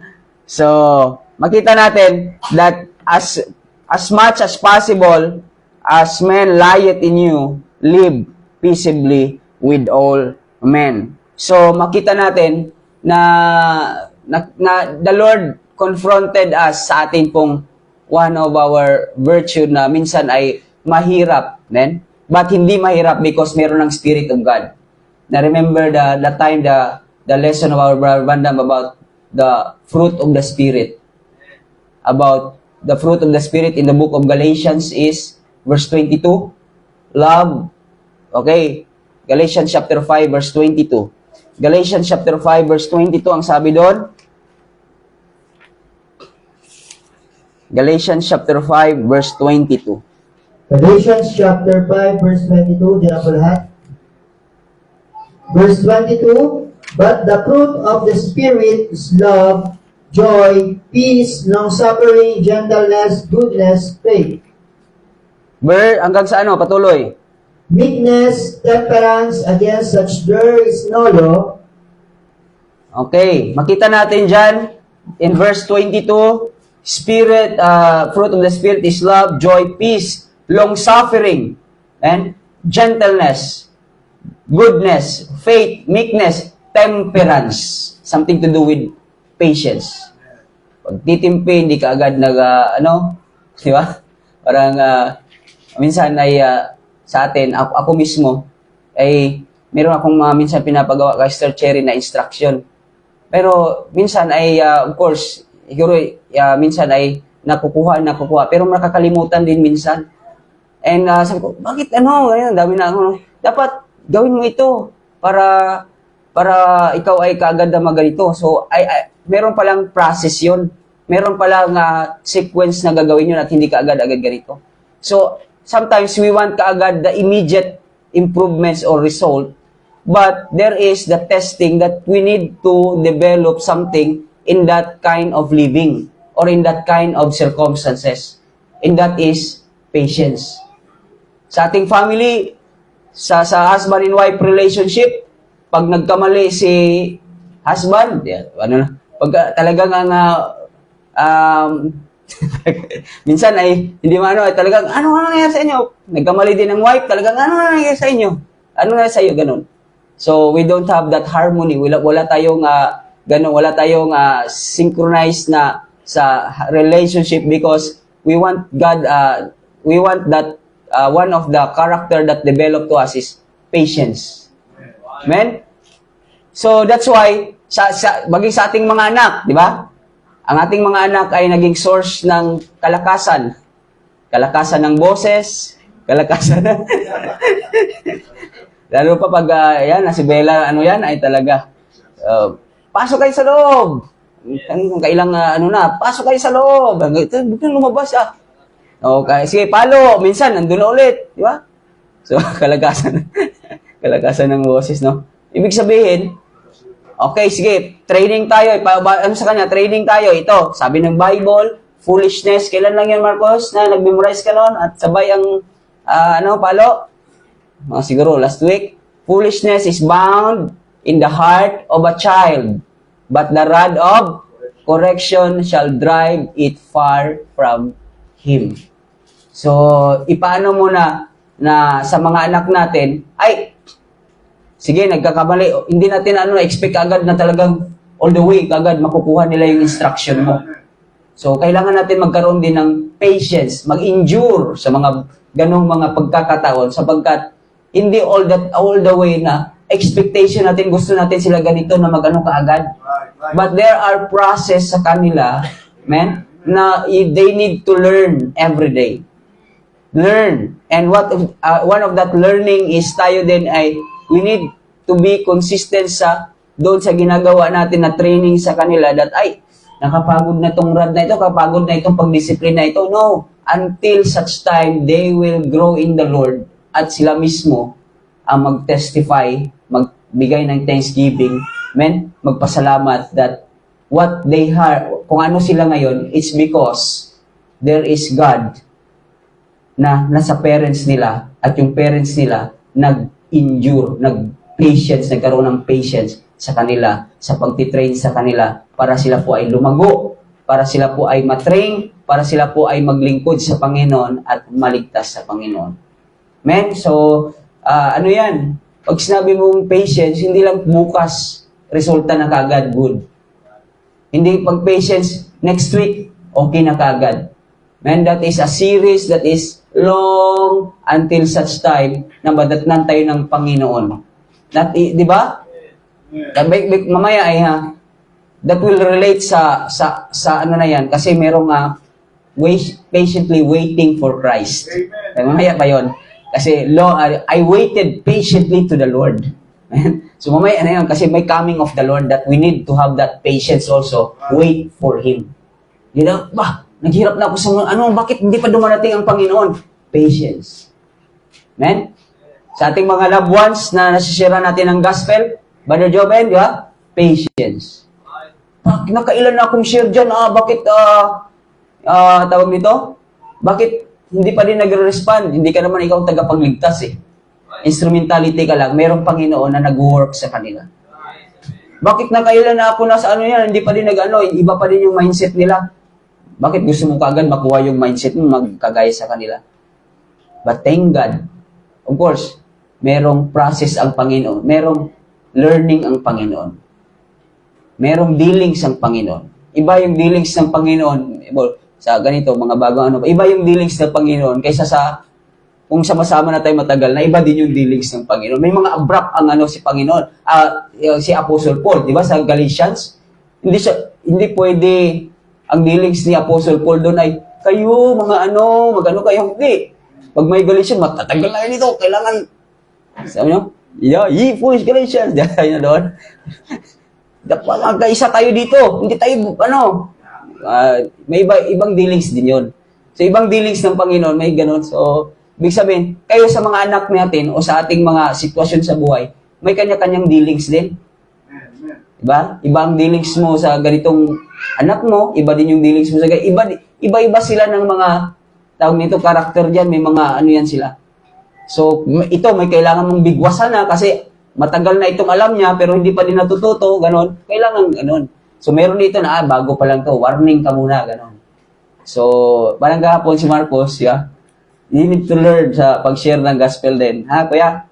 So, makita natin that as much as possible, as men lieth in you, live peaceably with all men. So, makita natin na the Lord confronted us sa atin pong one of our virtue na minsan ay mahirap, but hindi mahirap because meron ng Spirit of God. Na remember the time, the lesson of our brother Bandam about the fruit of the Spirit. About the fruit of the Spirit in the book of Galatians is verse 22, love. Okay, Galatians chapter 5 verse 22. Galatians chapter 5 verse 22 ang sabi doon. Galatians chapter 5 verse 22. Galatians chapter 5, verse 22, diyan po lahat. Verse 22, But the fruit of the Spirit is love, joy, peace, long-suffering, gentleness, goodness, faith. Hanggang sa ano? Patuloy. Meekness, temperance, against such there is no law. Okay, makita natin dyan, in verse 22, Spirit, fruit of the Spirit is love, joy, peace, long-suffering, and gentleness, goodness, faith, meekness, temperance. Something to do with patience. Pag titimpi, hindi ka agad di ba? Parang, minsan ay, sa atin, ako mismo, ay, meron akong minsan pinapagawa kay Sister Cherry na instruction. Pero, minsan ay, of course, siguro, minsan ay nakukuha, pero nakakalimutan din minsan. And sabi ko, bakit ganyan, dami na dapat gawin mo ito para ikaw ay kaagad na maganito. So, meron palang process yun. Meron palang sequence na gagawin yun at hindi ka agad-agad ganito. So, sometimes we want kaagad the immediate improvements or result, but there is the testing that we need to develop something in that kind of living or in that kind of circumstances. And that is patience. Sa ating family, sa husband and wife relationship, pag nagkamali si husband, pag talagang minsan ay hindi talagang ano nangyayari sa inyo? Nagkamali din ng wife, talagang ano nangyayari sa inyo? Ano nangyayari sa iyo? Ganun. So, we don't have that harmony. Wala tayong ganun, wala tayong synchronized na sa relationship because we want God, we want that one of the character that developed to us is patience. Amen? So, that's why, bagay sa ating mga anak, di ba? Ang ating mga anak ay naging source ng kalakasan. Kalakasan ng boses, kalakasan ng... Lalo pa pag, si Bella, ay talaga, pasok kayo sa loob. Kung kailang, pasok kayo sa loob. Bukang lumabas, Okay, sige, palo. Minsan, nandun na ulit. Di ba? So, kalakasan ng boses, no? Ibig sabihin, okay, sige, training tayo. Sa kanya, training tayo. Ito, sabi ng Bible, foolishness. Kailan lang yan, Marcos, na nag-memorize ka noon? At sabay ang, palo? Siguro, last week. Foolishness is bound in the heart of a child, but the rod of correction shall drive it far from him. So, ipaano mo na sa mga anak natin, ay, sige, nagkakamali, hindi natin expect agad na talagang all the way, agad makukuha nila yung instruction mo. So, kailangan natin magkaroon din ng patience, mag-endure sa mga ganong mga pagkakataon sapagkat hindi all the way na expectation natin, gusto natin sila ganito na mag-ano kaagad. But there are process sa kanila, man, na they need to learn every day. Learn. And one of that learning is tayo din ay we need to be consistent doon sa ginagawa natin na training sa kanila that ay nakapagod na itong rod na ito, kapagod na itong pagdisiplina na ito. No. Until such time, they will grow in the Lord at sila mismo ang mag-testify, magbigay ng thanksgiving, magpasalamat that what they have, kung ano sila ngayon, it's because there is God na nasa parents nila at yung parents nila nag-endure, nag-patience, nagkaroon ng patience sa kanila, sa pagtitrain sa kanila para sila po ay lumago, para sila po ay matrain, para sila po ay maglingkod sa Panginoon at maligtas sa Panginoon. Men, so, ano yan? Pag sinabi mong patience, hindi lang bukas resulta na kagad good. Hindi pag patience, next week, okay na kagad. Men, that is a series that is long until such time na madatnan tayo ng Panginoon. Di ba? Mamaya ay that will relate sa ano na yan kasi merong patiently waiting for Christ. Mamaya pa yun. Kasi I waited patiently to the Lord. So mamaya na yun kasi may coming of the Lord that we need to have that patience also. Wait for Him. You know, naghirap na ako sa bakit hindi pa dumarating ang Panginoon? Patience. Amen? Sa ating mga loved ones na nasisira natin ang gospel, Brother Joven, di ba? Patience. Nakailan na akong share dyan, bakit, tawag nito? Bakit hindi pa din nagre-respond? Hindi ka naman ikaw tagapagligtas Instrumentality ka lang. Merong Panginoon na nag-work sa kanila. Bakit nakailan na ako nasa yan? Hindi pa din iba pa din yung mindset nila. Bakit gusto mo kagad makuha yung mindset mo, magkagaya sa kanila? But thank God, of course, merong process ang Panginoon. Merong learning ang Panginoon. Merong dealings ang Panginoon. Iba yung dealings ng Panginoon sa ganito, mga bagong iba yung dealings ng Panginoon kaysa sa kung sama-sama na tayo matagal na iba din yung dealings ng Panginoon. May mga abrupt ang si Panginoon, si Apostle Paul, di ba sa Galatians? Hindi pwede ang dealings ni Apostle Paul doon ay kayo mga magano kayo hindi. Pag may Galatians, matatagal na yun ito. Kailangan, sabi nyo, ye foolish Galatians. Dahil na doon. Magkaisa tayo dito. Hindi tayo, may ibang dealings din yun. So, ibang dealings ng Panginoon, may ganun. So, ibig sabihin, kayo sa mga anak natin o sa ating mga sitwasyon sa buhay, may kanya-kanyang dealings din. Diba? Iba ang dealings mo sa ganitong anak mo, iba din yung dealings mo sa iba-iba sila ng mga tawag nito, karakter dyan, may mga yan sila. So, ito, may kailangan mong bigwasan kasi matagal na itong alam niya, pero hindi pa din natututo, ganon. Kailangan ganon. So, meron dito na, bago pa lang to, warning ka muna, ganon. So, parang kahapon si Marcos, you need to learn sa pag-share ng gospel din. Ha, kuya?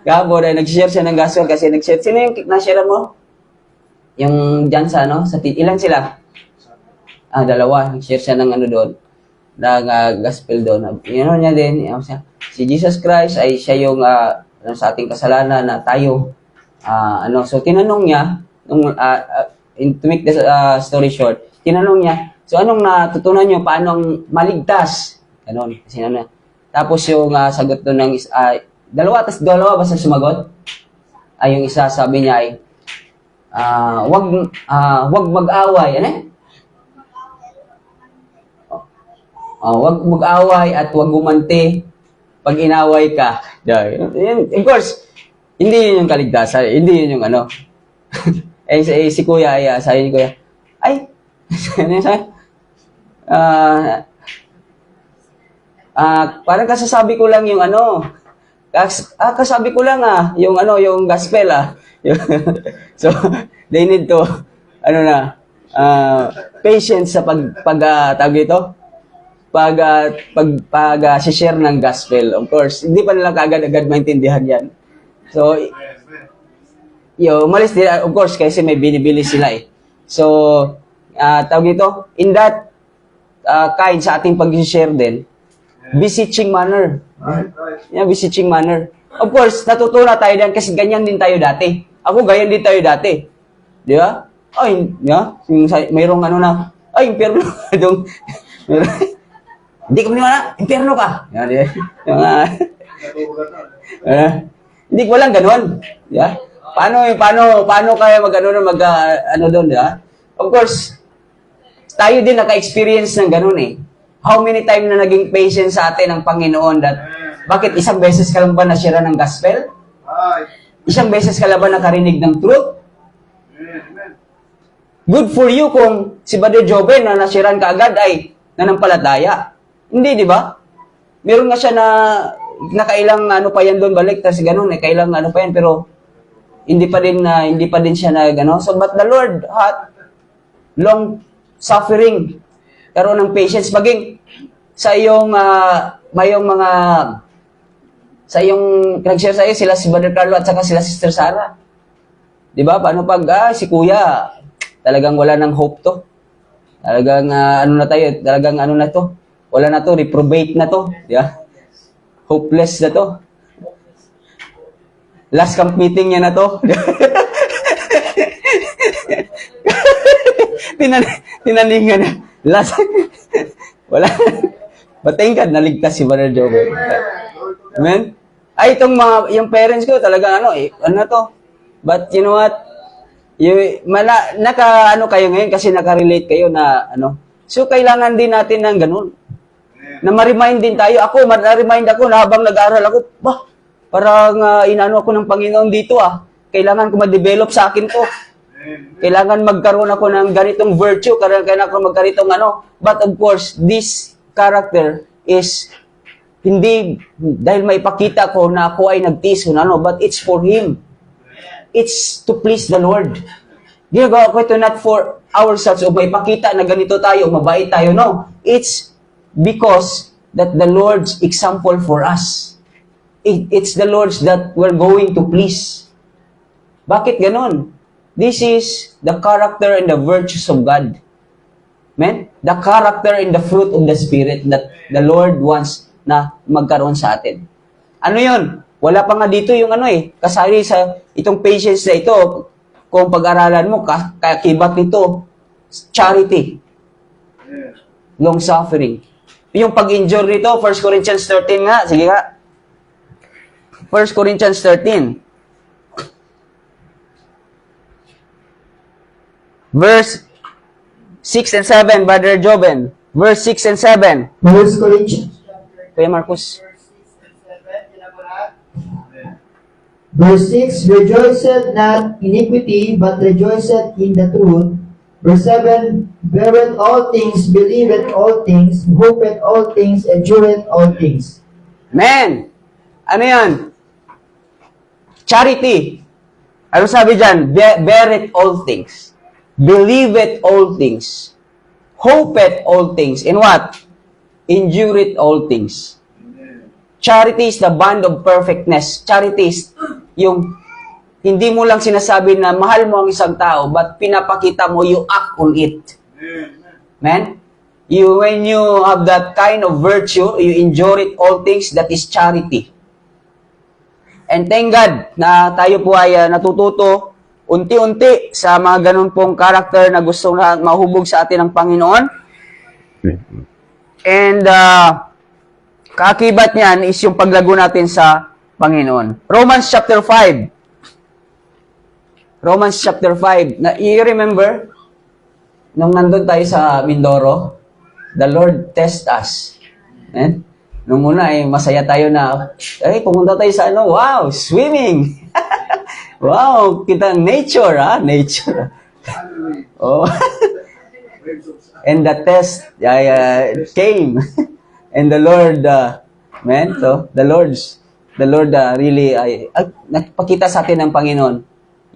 Kahapon, nag-share siya ng gospel kasi nag-share. Sino yung na-share mo? Yung dyan sa, ilan sila? Dalawa. Nag-share siya ng doon. Ng gospel doon. Yun niya din. Si Jesus Christ ay siya yung sa ating kasalanan na tayo. So, tinanong niya, to make the story short, tinanong niya, so anong natutunan niyo? Paano maligtas? Ganon. Tapos yung sagot doon ng dalawa basta sumagot? Yung isa sabi niya ay, wag mag-away. Wag mag-away at wag gumanti pag inaway ka. Of course, hindi yun yung kaligtasan. Hindi yun yung si kuya ay, sabi ni kuya, ay, parang kasasabi ko lang yung Kasabi ko lang yung yung gospel So, they need to, patience sa tawag dito, share ng gospel. Of course, hindi pa nila kaagad-agad maintindihan yan. So, umalis nila, of course, kasi may binibili sila So, tawag dito, in that kind sa ating pag-share din, beseeching manner. Beseeching manner. Of course, natutunan tayo din kasi ganyan din tayo dati. Ako, ganyan din tayo dati. Di ba? Ay, mayroong impyerno. Hindi ko maniwala, impyerno ka. Yan, di ba? Hindi ko walang ganun. Di ba? Paano kaya doon, di ba? Of course, tayo din naka-experience ng ganun How many time na naging patient sa atin ang Panginoon that, bakit isang beses ka lang ba nasira ng gospel? Isang beses ka lang ba nakarinig ng truth? Good for you kung si Brother Joven na nasiran ka agad ay nanampalataya. Hindi, di ba? Meron nga siya na nakailang pa yan doon balik, kasi ganun kailang pa yan, pero hindi pa din siya So, but the Lord had long suffering, karoon ng patience, maging sa iyong nag-share sa iyo sila si Brother Carlo at saka sila Sister Sarah. Di ba? Paano pag si Kuya, talagang wala ng hope to. Talagang na to. Wala na to, reprobate na to. Di ba? Hopeless na to. Last camp meeting niya na to. Tinaningan na. Last. Wala. Batingkad, naligtas si Brother Joven. Amen? Ay, yung parents ko, talaga to. But, you know what? Kayo ngayon kasi naka-relate kayo na, So, kailangan din natin ng ganun. Na ma-remind din tayo. Na-remind ako na habang nag-aaral ako, parang ako ng Panginoon dito Kailangan ko ma-develop sa akin to. Kailangan magkaroon ako ng ganitong virtue, kailangan ako magkaroon But of course, this character is hindi dahil may pakita ko na ako ay nagtiis but it's for Him. It's to please the Lord. Ginagawa ko ito not for ourselves o may pakita na ganito tayo, mabait tayo. No. It's because that the Lord's example for us. It's the Lord's that we're going to please. Bakit ganon? This is the character and the virtues of God. Amen? The character and the fruit of the Spirit that the Lord wants na magkaroon sa atin. Ano yun? Wala pa nga dito yung kasali sa itong patience na ito. Kung pag-aralan mo, kakibat nito, charity. Long suffering. Yung pag-endure nito, 1 Corinthians 13 nga. Sige nga. 1 Corinthians 13. Verse 6 and 7, Brother Joven. Verse 6 and 7. 1 Corinthians. Kuya Marcos. Verse 6, rejoiceth not iniquity, but rejoiceth in the truth. Verse 7, beareth all things, believeth all things, hopeth all things, endureth all things. Amen! Ano yan? Charity. Ano sabi dyan? Beareth all things. Believeth all things. Hopeth all things. In what? Endureth all things. Charity is the bond of perfectness. Charity is yung hindi mo lang sinasabi na mahal mo ang isang tao, but pinapakita mo, you act on it. Amen? When you have that kind of virtue, you endure it all things, that is charity. And thank God na tayo po ay natututo unti-unti sa mga ganun pong karakter na gusto na mahubog sa atin ng Panginoon. And kaakibat niyan is yung paglago natin sa Panginoon. Romans chapter 5. Romans chapter 5. You remember, nung nandun tayo sa Mindoro, the Lord test us. Nung una masaya tayo na, pumunta tayo sa wow, swimming. Wow, kita nature, nature. Oh. And the test came. And the Lord, so the Lord's the Lord really, nagpakita sa atin ng Panginoon,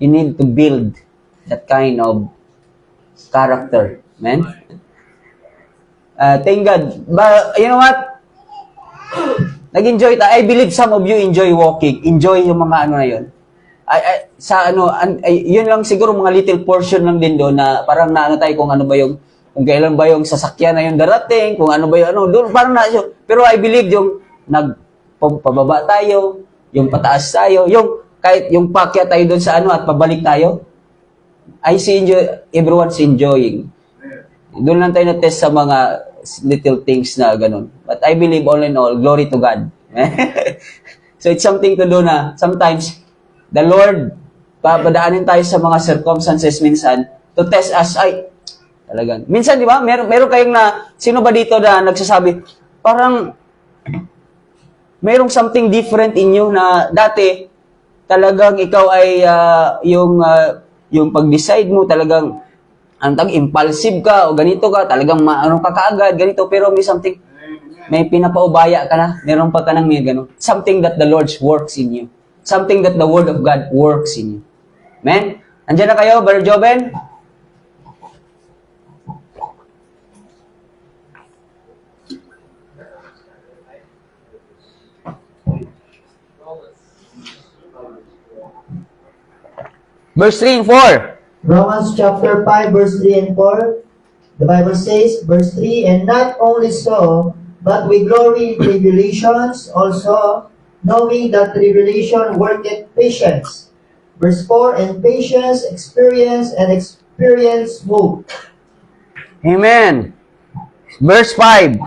you need to build that kind of character. Amen? Thank God. But, you know what? Nag-enjoy tayo. I believe some of you enjoy walking. Enjoy yung mga ano na yun. Yun lang siguro mga little portion lang din doon na parang naano tayo kung ano ba yung, kung kailan ba yung sasakyan na yung darating, kung ano ba yung ano, doon parang na, pero I believe yung pababa tayo, yung pataas tayo, yung kahit yung pakyat tayo doon sa ano at pabalik tayo, I see everyone's enjoying. Doon lang tayo na-test sa mga little things na ganun. But I believe all in all, glory to God. So it's something to do na sometimes the Lord, papadaanin tayo sa mga circumstances minsan to test us. Ay, talagang. Minsan, di ba, meron kayong sino ba dito na nagsasabi, parang, merong something different in you na dati, talagang ikaw ay, yung pag-decide mo, talagang, impulsive ka, o ganito ka, talagang maano ka kaagad, ganito, pero may pinapaubaya ka na, meron pa ka nang may gano'n. Something that the Lord works in you. Something that the Word of God works in you. Amen? Andiyan na kayo, Brother Joben? Verse 3 and 4. Romans chapter 5, verse 3 and 4. The Bible says, verse 3, and not only so, but we glory in tribulations also, knowing that tribulation worketh patience. Verse 4, and patience, experience, and experience hope. Amen. Verse 5.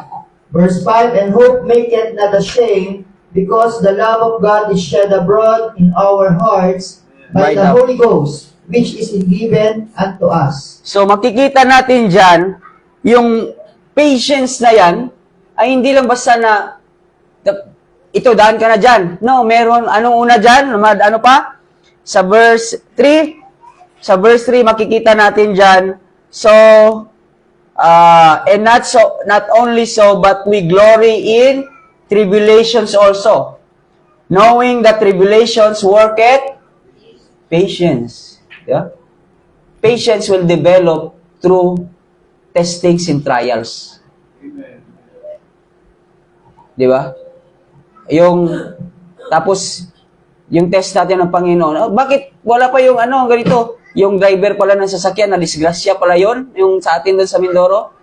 Verse 5, and hope maketh not ashamed, because the love of God is shed abroad in our hearts by Right the now. Holy Ghost, which is given unto us. So makikita natin dyan, yung patience na yan, ay hindi lang basta na, ito, daan ka na dyan. No, meron, anong una dyan? Ano pa? Sa verse 3, makikita natin dyan, so, and not only so, but we glory in tribulations also, knowing that tribulations worketh patience. Yeah? Patience will develop through testings and trials. Di ba? Tapos, yung test natin ng Panginoon, bakit wala pa yung ganito? Yung driver pala ng sasakyan, na disgrasya pala yon, yung sa atin doon sa Mindoro,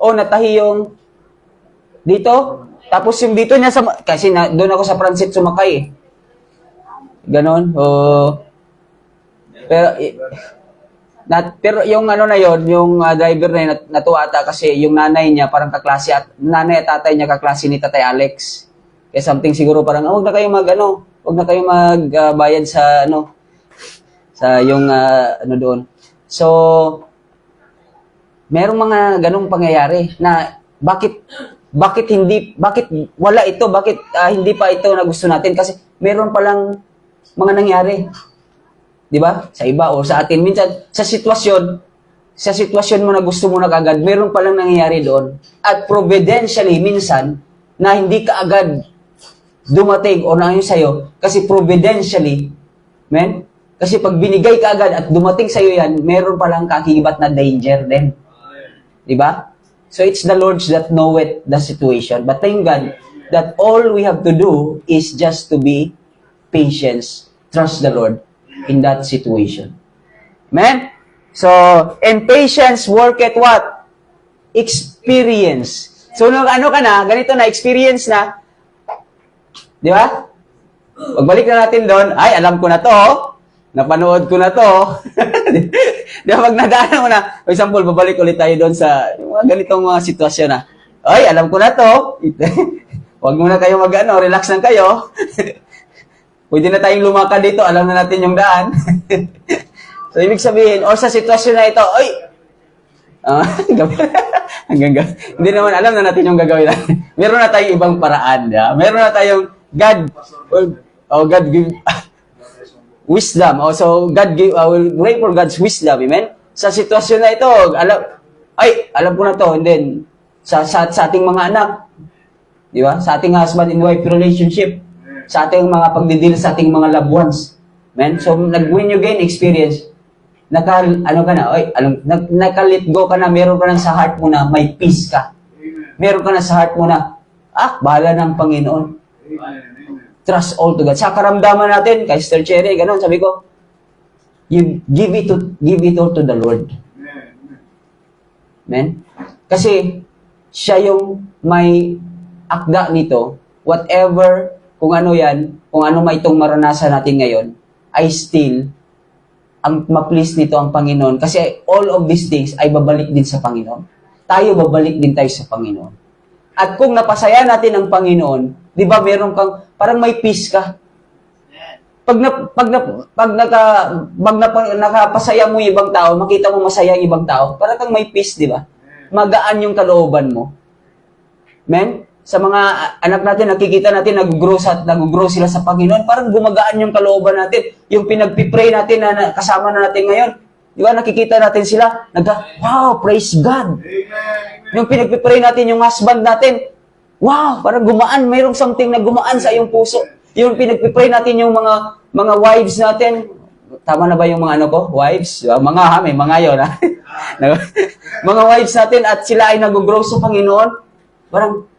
natahi yung dito, tapos yung dito niya kasi doon ako sa Transit sumakay eh. Ganon. Pero yung na yon, yung driver na yun, natuwa ata kasi yung nanay niya parang kaklase at nanay at tatay niya kaklase ni Tatay Alex. Kaya something siguro parang wag na kayong magbayad sa sa yung doon. So merong mga ganong pangyayari na bakit wala ito, bakit hindi pa ito na gusto natin kasi meron palang mga nangyari. 'Di ba? Sa iba o sa atin minsan sa sitwasyon mo na gusto mo na kagad, meron palang nangyayari doon. At providentially minsan na hindi ka agad dumating o nangyayari sa'yo kasi providentially, kasi pag binigay ka agad at dumating sa'yo yan, meron palang kakibat na danger din. 'Di ba? So it's the Lord that knoweth the situation. But thank God that all we have to do is just to be patient, trust the Lord in that situation. Amen? So, and patience worketh what? Experience. So, ganito na, experience na. Di ba? Pagbalik na natin doon, ay, alam ko na to. Napanood ko na to. Di ba, pag nadaanan mo na, for example, babalik ulit tayo doon sa mga ganitong mga sitwasyon na, ay, alam ko na to. Huwag muna kayo relax lang kayo. Pwede na tayong lumakad dito, alam na natin yung daan. So, ibig sabihin, o sa sitwasyon na ito, ay, hindi naman alam na natin yung gagawin natin. Meron na tayong ibang paraan. Yeah? Meron na tayong God give wisdom. So, God will pray for God's wisdom. Amen? Sa sitwasyon na ito, alam ko na to. And then, sa ating mga anak, Di ba? Sa ating husband and wife relationship. Sa ating mga pagdidil sa ating mga loved ones. Amen? So, when you gain experience, nakalit go ka na, meron ka na sa heart mo na may peace ka. Meron ka na sa heart mo na, bahala ng Panginoon. Trust all to God. Sa karamdaman natin, kay Sister Cherry, ganun, sabi ko, you give it all to the Lord. Amen? Kasi, siya yung may akda nito, whatever, kung ano yan, kung ano may itong maranasan natin ngayon, ay still, ang ma-please nito ang Panginoon. Kasi all of these things ay babalik din sa Panginoon. Tayo, babalik din tayo sa Panginoon. At kung napasaya natin ang Panginoon, di ba meron kang, parang may peace ka. Pag nakapasaya mo yung ibang tao, makita mo masaya ang ibang tao, parang kang may peace, di ba? Magaan yung kalooban mo. Amen? Sa mga anak natin, nakikita natin, nag-grow sila sa Panginoon, parang gumagaan yung kalooban natin. Yung pinagpipray natin na kasama na natin ngayon, di ba, nakikita natin sila, wow, praise God. Yung pinagpipray natin, yung husband natin, wow, parang gumaan, mayroong something na gumaan sa iyong puso. Yung pinagpipray natin, yung mga wives natin, tama na ba yung mga wives? May mga yun, ha? Mga wives natin, at sila ay nag-grow sa Panginoon, parang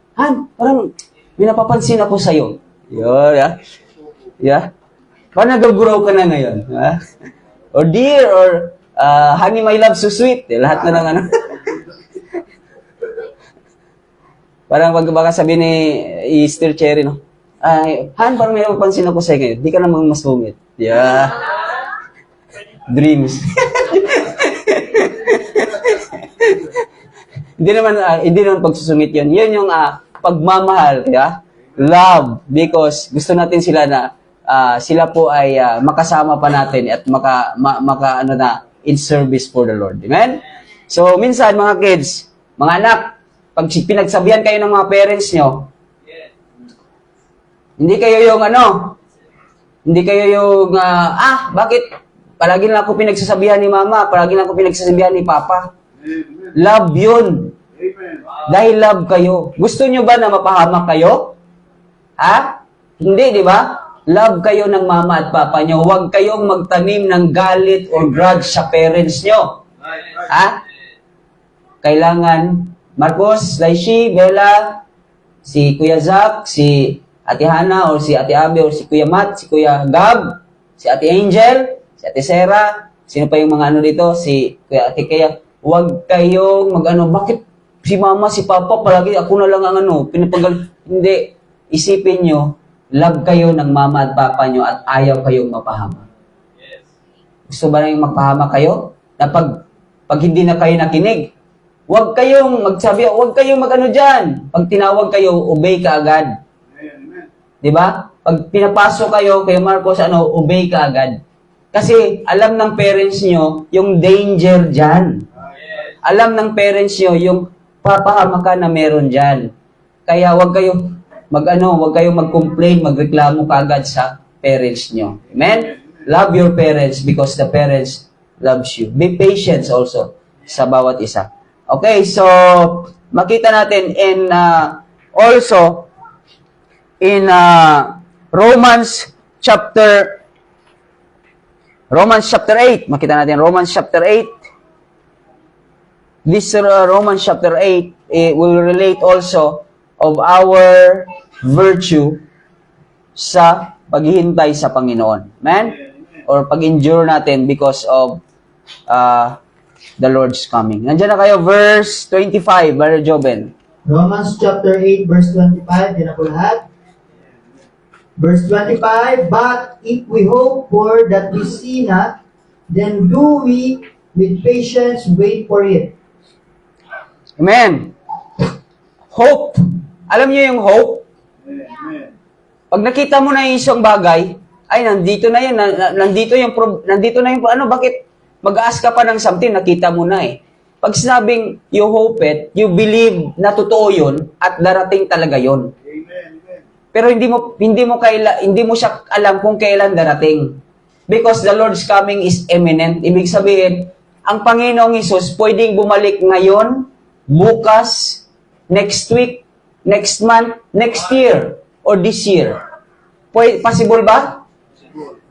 may napapansin ako sa'yo. Yeah. Parang nag-grow ka na ngayon. Ha? Or dear, or honey, my love, so sweet. Lahat na lang Parang baka sabihin ni Sister Cherry, no? Parang may napapansin ako sa'yo ngayon. Di ka namang mas bumit. Yeah. Dreams. Hindi naman pagsusungit yun. Yun yung pagmamahal, kaya love, because gusto natin sila na sila po ay makasama pa natin at in service for the Lord. Amen? So, minsan mga kids, mga anak, pag pinagsabihan kayo ng mga parents nyo, hindi kayo yung, bakit? Palagi na ako pinagsasabihan ni mama, palagi na ako pinagsasabihan ni papa. Love yun. Dahil love kayo. Gusto nyo ba na mapahamak kayo? Hindi, di ba? Love kayo ng mama at papa nyo. Huwag kayong magtanim ng galit or grudge sa parents nyo. Kailangan, Marcos, Laishi, Bella, si Kuya Zach, si Ate Hana, or si Ate Abe, or si Kuya Matt, si Kuya Gab, si Ate Angel, si Ate Sarah, sino pa yung mga dito, si Kuya Ate Kaya, huwag kayong bakit si mama, si papa, palagi ako na lang ang pinapagal. Hindi. Isipin nyo, love kayo ng mama at papa nyo at ayaw kayong mapahama. Gusto ba na yung mapahama kayo? Na pag hindi na kayo nakinig, huwag kayong magsabi, huwag kayong dyan. Pag tinawag kayo, obey ka agad. Di ba? Pag pinapasok kayo, kay Marcos, obey ka agad. Kasi alam ng parents nyo yung danger dyan. Alam ng parents nyo yung papahama ka na meron dyan. Kaya huwag kayong mag-complain, magreklamo kaagad sa parents nyo. Amen? Love your parents because the parents loves you. Be patient also sa bawat isa. Okay, so makita natin also in Romans chapter 8. Makita natin Romans chapter 8. This Romans chapter 8 will relate also of our virtue sa paghihintay sa Panginoon. Amen? Or pag-endure natin because of the Lord's coming. Nandiyan na kayo, verse 25, Brother Joben. Romans chapter 8, verse 25. Yan na po lahat. Verse 25, but if we hope for that we see not, then do we with patience wait for it. Amen. Hope. Alam niyo yung hope? Pag nakita mo na yung isang bagay, ay nandito na yun, nandito na yung bakit mag-ask ka pa ng something, nakita mo na eh. Pag sinabing you hope it, you believe na totoo yun at darating talaga yun. Pero hindi mo siya alam kung kailan darating. Because the Lord's coming is imminent. Ibig sabihin, ang Panginoong Hesus pwedeng bumalik ngayon, bukas, next week, next month, next year, or this year. Possible ba?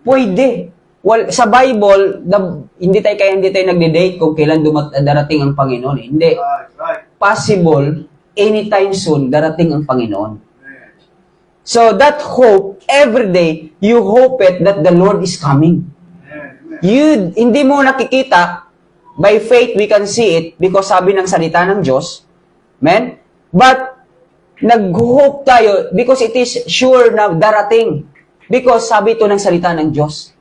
Pwede. Well, sa Bible, hindi tayo nagde-date kung kailan darating ang Panginoon. Hindi. Possible, anytime soon, darating ang Panginoon. So that hope, every day, you hope it that the Lord is coming. Hindi mo nakikita, by faith we can see it because sabi ng salita ng Diyos. Amen? But, nag-hope tayo because it is sure na darating. Because sabi ito ng salita ng Diyos.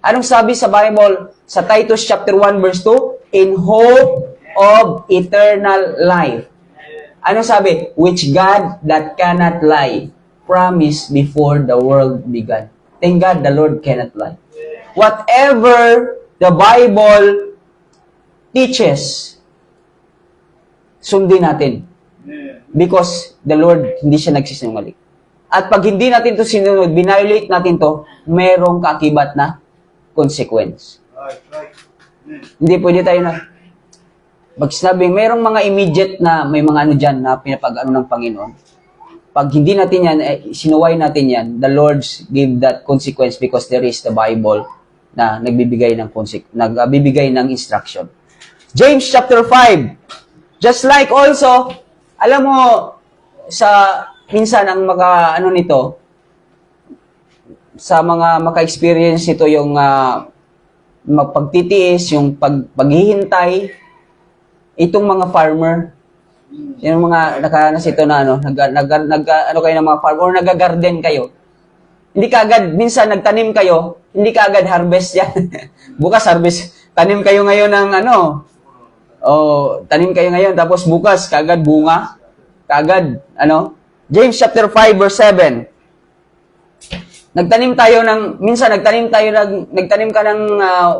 Anong sabi sa Bible? Sa Titus chapter 1 verse 2? In hope of eternal life. Anong sabi? Which God that cannot lie promised before the world began. Thank God the Lord cannot lie. Whatever the Bible teaches, sundin natin. Because the Lord, hindi siya nagsisinungaling. At pag hindi natin to sinunod, binviolate natin to, merong kaakibat na consequence. Hindi pwede tayo na, pag sinabing, merong mga immediate na, may mga ano dyan na pinapag-ano ng Panginoon. Pag hindi natin yan, sinuway natin yan, the Lord gave that consequence because there is the Bible na nagbibigay ng instruction. James chapter 5. Just like also, alam mo, minsan ang sa mga maka-experience ito yung magpagtitiis, yung paghihintay, itong mga farmer, yung mga nakanas ito na kayo ng mga farmer, or nag-garden kayo. Hindi kaagad, minsan nagtanim kayo, hindi kaagad harvest yan. Bukas harvest, tanim kayo ngayon ng tanim kayo ngayon, tapos bukas, kaagad bunga, kaagad, James chapter 5 verse 7. Nagtanim ka ng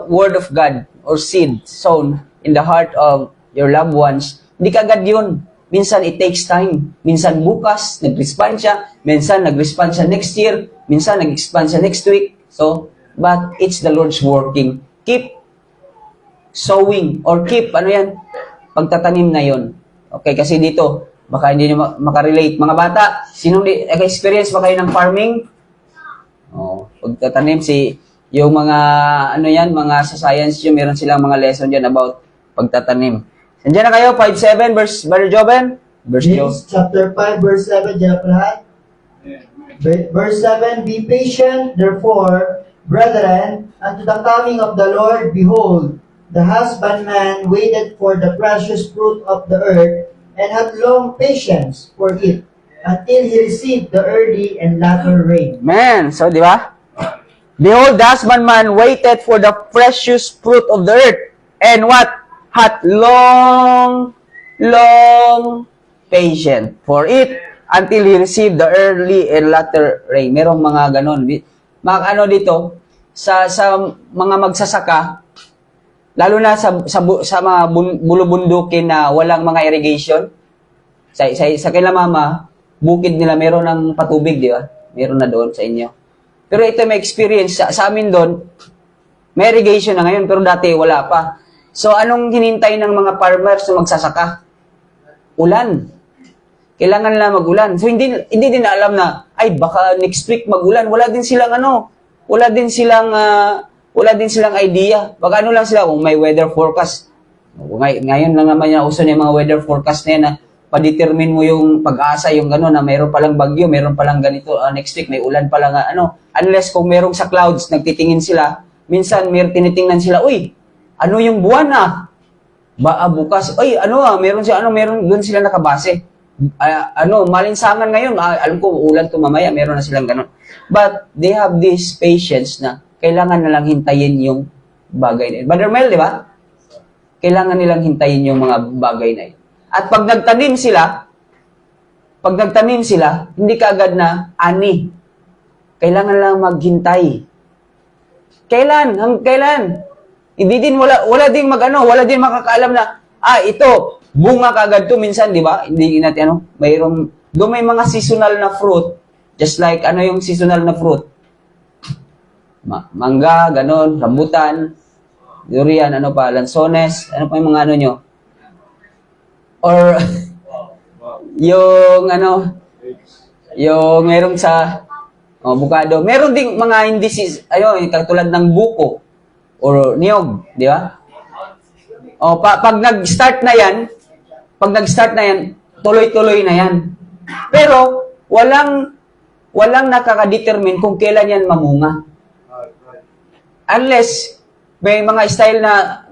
word of God, or seed sown in the heart of your loved ones. Hindi kaagad yun. Minsan it takes time. Minsan bukas, nag-respond siya. Minsan nag-respond siya next year. Minsan nag-respond siya next week. So, but it's the Lord's working. Keep sowing or keep, pagtatanim na yon. Okay, kasi dito, baka hindi nyo makarelate. Mga bata, sinong nag-experience ba kayo ng farming? Pagtatanim, yung mga, mga sa science yun, meron silang mga lesson dyan about pagtatanim. Nandiyan na kayo, 5:7, Brother Joven? James chapter 5, verse 7, dyan po lahat. Verse 7, Be patient, therefore, brethren, unto the coming of the Lord. Behold, the husbandman waited for the precious fruit of the earth, and had long patience for it, until he received the early and latter rain. Man, so di ba? Behold, the husbandman waited for the precious fruit of the earth, and what? Hath long patient for it, until he received the early and latter rain. Merong mga ganon. Mga dito, sa mga magsasaka, lalo na sa mga bulubundukin na walang mga irrigation, sa kila mama, bukid nila meron ng patubig, di ba? Meron na doon sa inyo. Pero ito may experience, sa amin doon, may irrigation na ngayon, pero dati wala pa. So, anong hinintay ng mga farmers na magsasaka? Ulan. Kailangan nila mag-ulan. So, hindi din na alam na, baka next week mag-ulan. Wala din silang idea. Baka lang sila kung may weather forecast. Ngayon lang naman yung uso yung mga weather forecast na yan na pa-determine mo yung pag-asa, yung gano'n na mayroon palang bagyo, mayroon palang ganito, next week may ulan palang unless kung mayroong sa clouds, nagtitingin sila, minsan tinitingnan sila, ano yung buwan bukas, meron doon sila nakabase. Malinsangan ngayon, alam ko, ulan to mamaya, meron na silang ganun. But, they have this patience na kailangan nalang hintayin yung bagay na yun. Brother Mel, di ba? Kailangan nilang hintayin yung mga bagay na yun. At pag nagtanim sila, hindi kaagad na ani. Kailangan lang maghintay. Kailan? Hindi din wala din makakaalam na ito bunga kaagad to minsan, di ba? Hindi natin may mga seasonal na fruit, just like yung seasonal na fruit. Mangga, ganon, rambutan, durian, lansones, pa yung mga nyo. Or yung Yung meron sa bukado. Meron ding mga hindi katulad ng buko or niyog, di ba? Pag nag-start na yan, tuloy-tuloy na yan. Pero walang nakaka-determine kung kailan yan mamunga. Unless may mga style na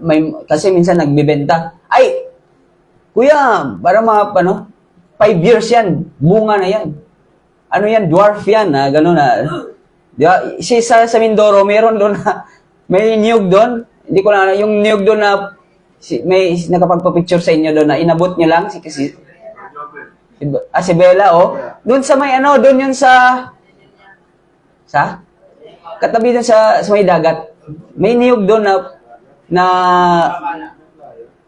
kasi minsan nagbebenta. Ay, kuya, para mga 5 years yan, bunga na yan. Ano yan, dwarf yan, gano'n na. Di ba? Sa Mindoro, meron doon may niyog doon. Hindi ko na, yung niyog doon na, may nakapagpa-picture sa inyo doon na inabot niyo lang, si Bella, Doon sa may doon yun katabi doon sa may dagat. May niyog doon na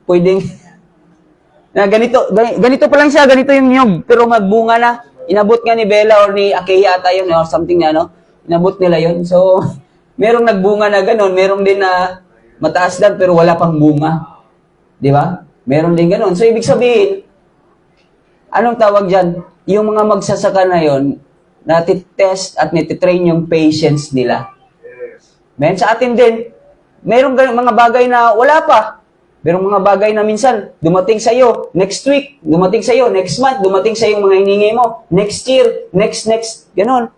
pwedeng, na ganito pa lang siya, ganito yung niyog, pero magbunga na. Inabot nga ni Bella or ni Akeya ata yun, or something na, inabot nila yun. So, merong nagbunga na gano'n, merong din na mataas lang pero wala pang bunga. Di ba? Meron din gano'n. So, ibig sabihin, anong tawag dyan? Yung mga magsasaka na yon, natitest at natitrain yung patience nila. Men, sa atin din, merong mga bagay na wala pa. Merong mga bagay na minsan, dumating sa iyo, next week, dumating sa iyo, next month, dumating sa iyo mga hiningi mo, next year, next, ganon.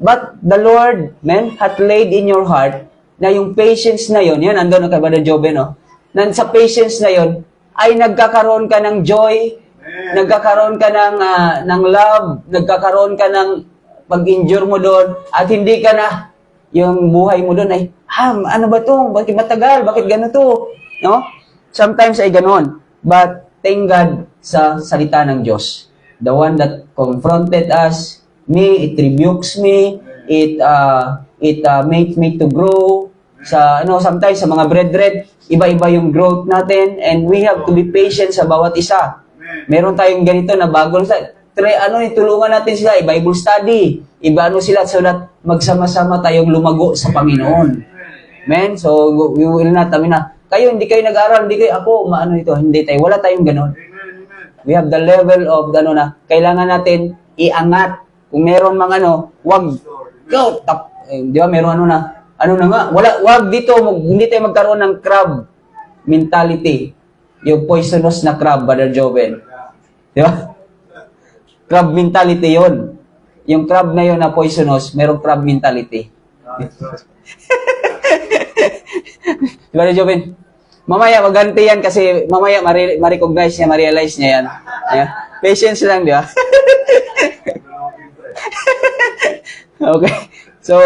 But the Lord, hath laid in your heart na yung patience na yon, yan, andun na kay Brother Jobe, na sa patience na yon, ay nagkakaroon ka ng joy, nagkakaroon ka ng love, nagkakaroon ka ng pag-endure mo doon, at hindi ka na, yung buhay mo doon ay, ano ba to? Bakit matagal? Bakit gano'n to? No? Sometimes ay gano'n. But thank God sa salita ng Diyos. The one that confronted us, it rebukes me, it makes me to grow. Sometimes sa mga brethren, iba-iba yung growth natin, and we have to be patient sa bawat isa. Meron tayong ganito na bago tulungan natin sila, Bible study, sila so that magsama-sama tayong lumago sa Panginoon. Amen? So, we will not, kayo, hindi kayo nag-aaral, hindi kayo, ako, hindi tayo, wala tayong ganon. We have the level of, kailangan natin iangat. Kung meron wag, go, di ba, meron wag dito, hindi tayo magkaroon ng crab mentality. Yung poisonous na crab, Brother Joven. Di ba? Crab mentality yon. Yung crab na yon na poisonous, merong crab mentality. Brother Joven, mamaya maganti yan kasi mamaya ma-recognize niya, ma-realize niya yan. Ayan. Patience lang, di ba? Okay. So,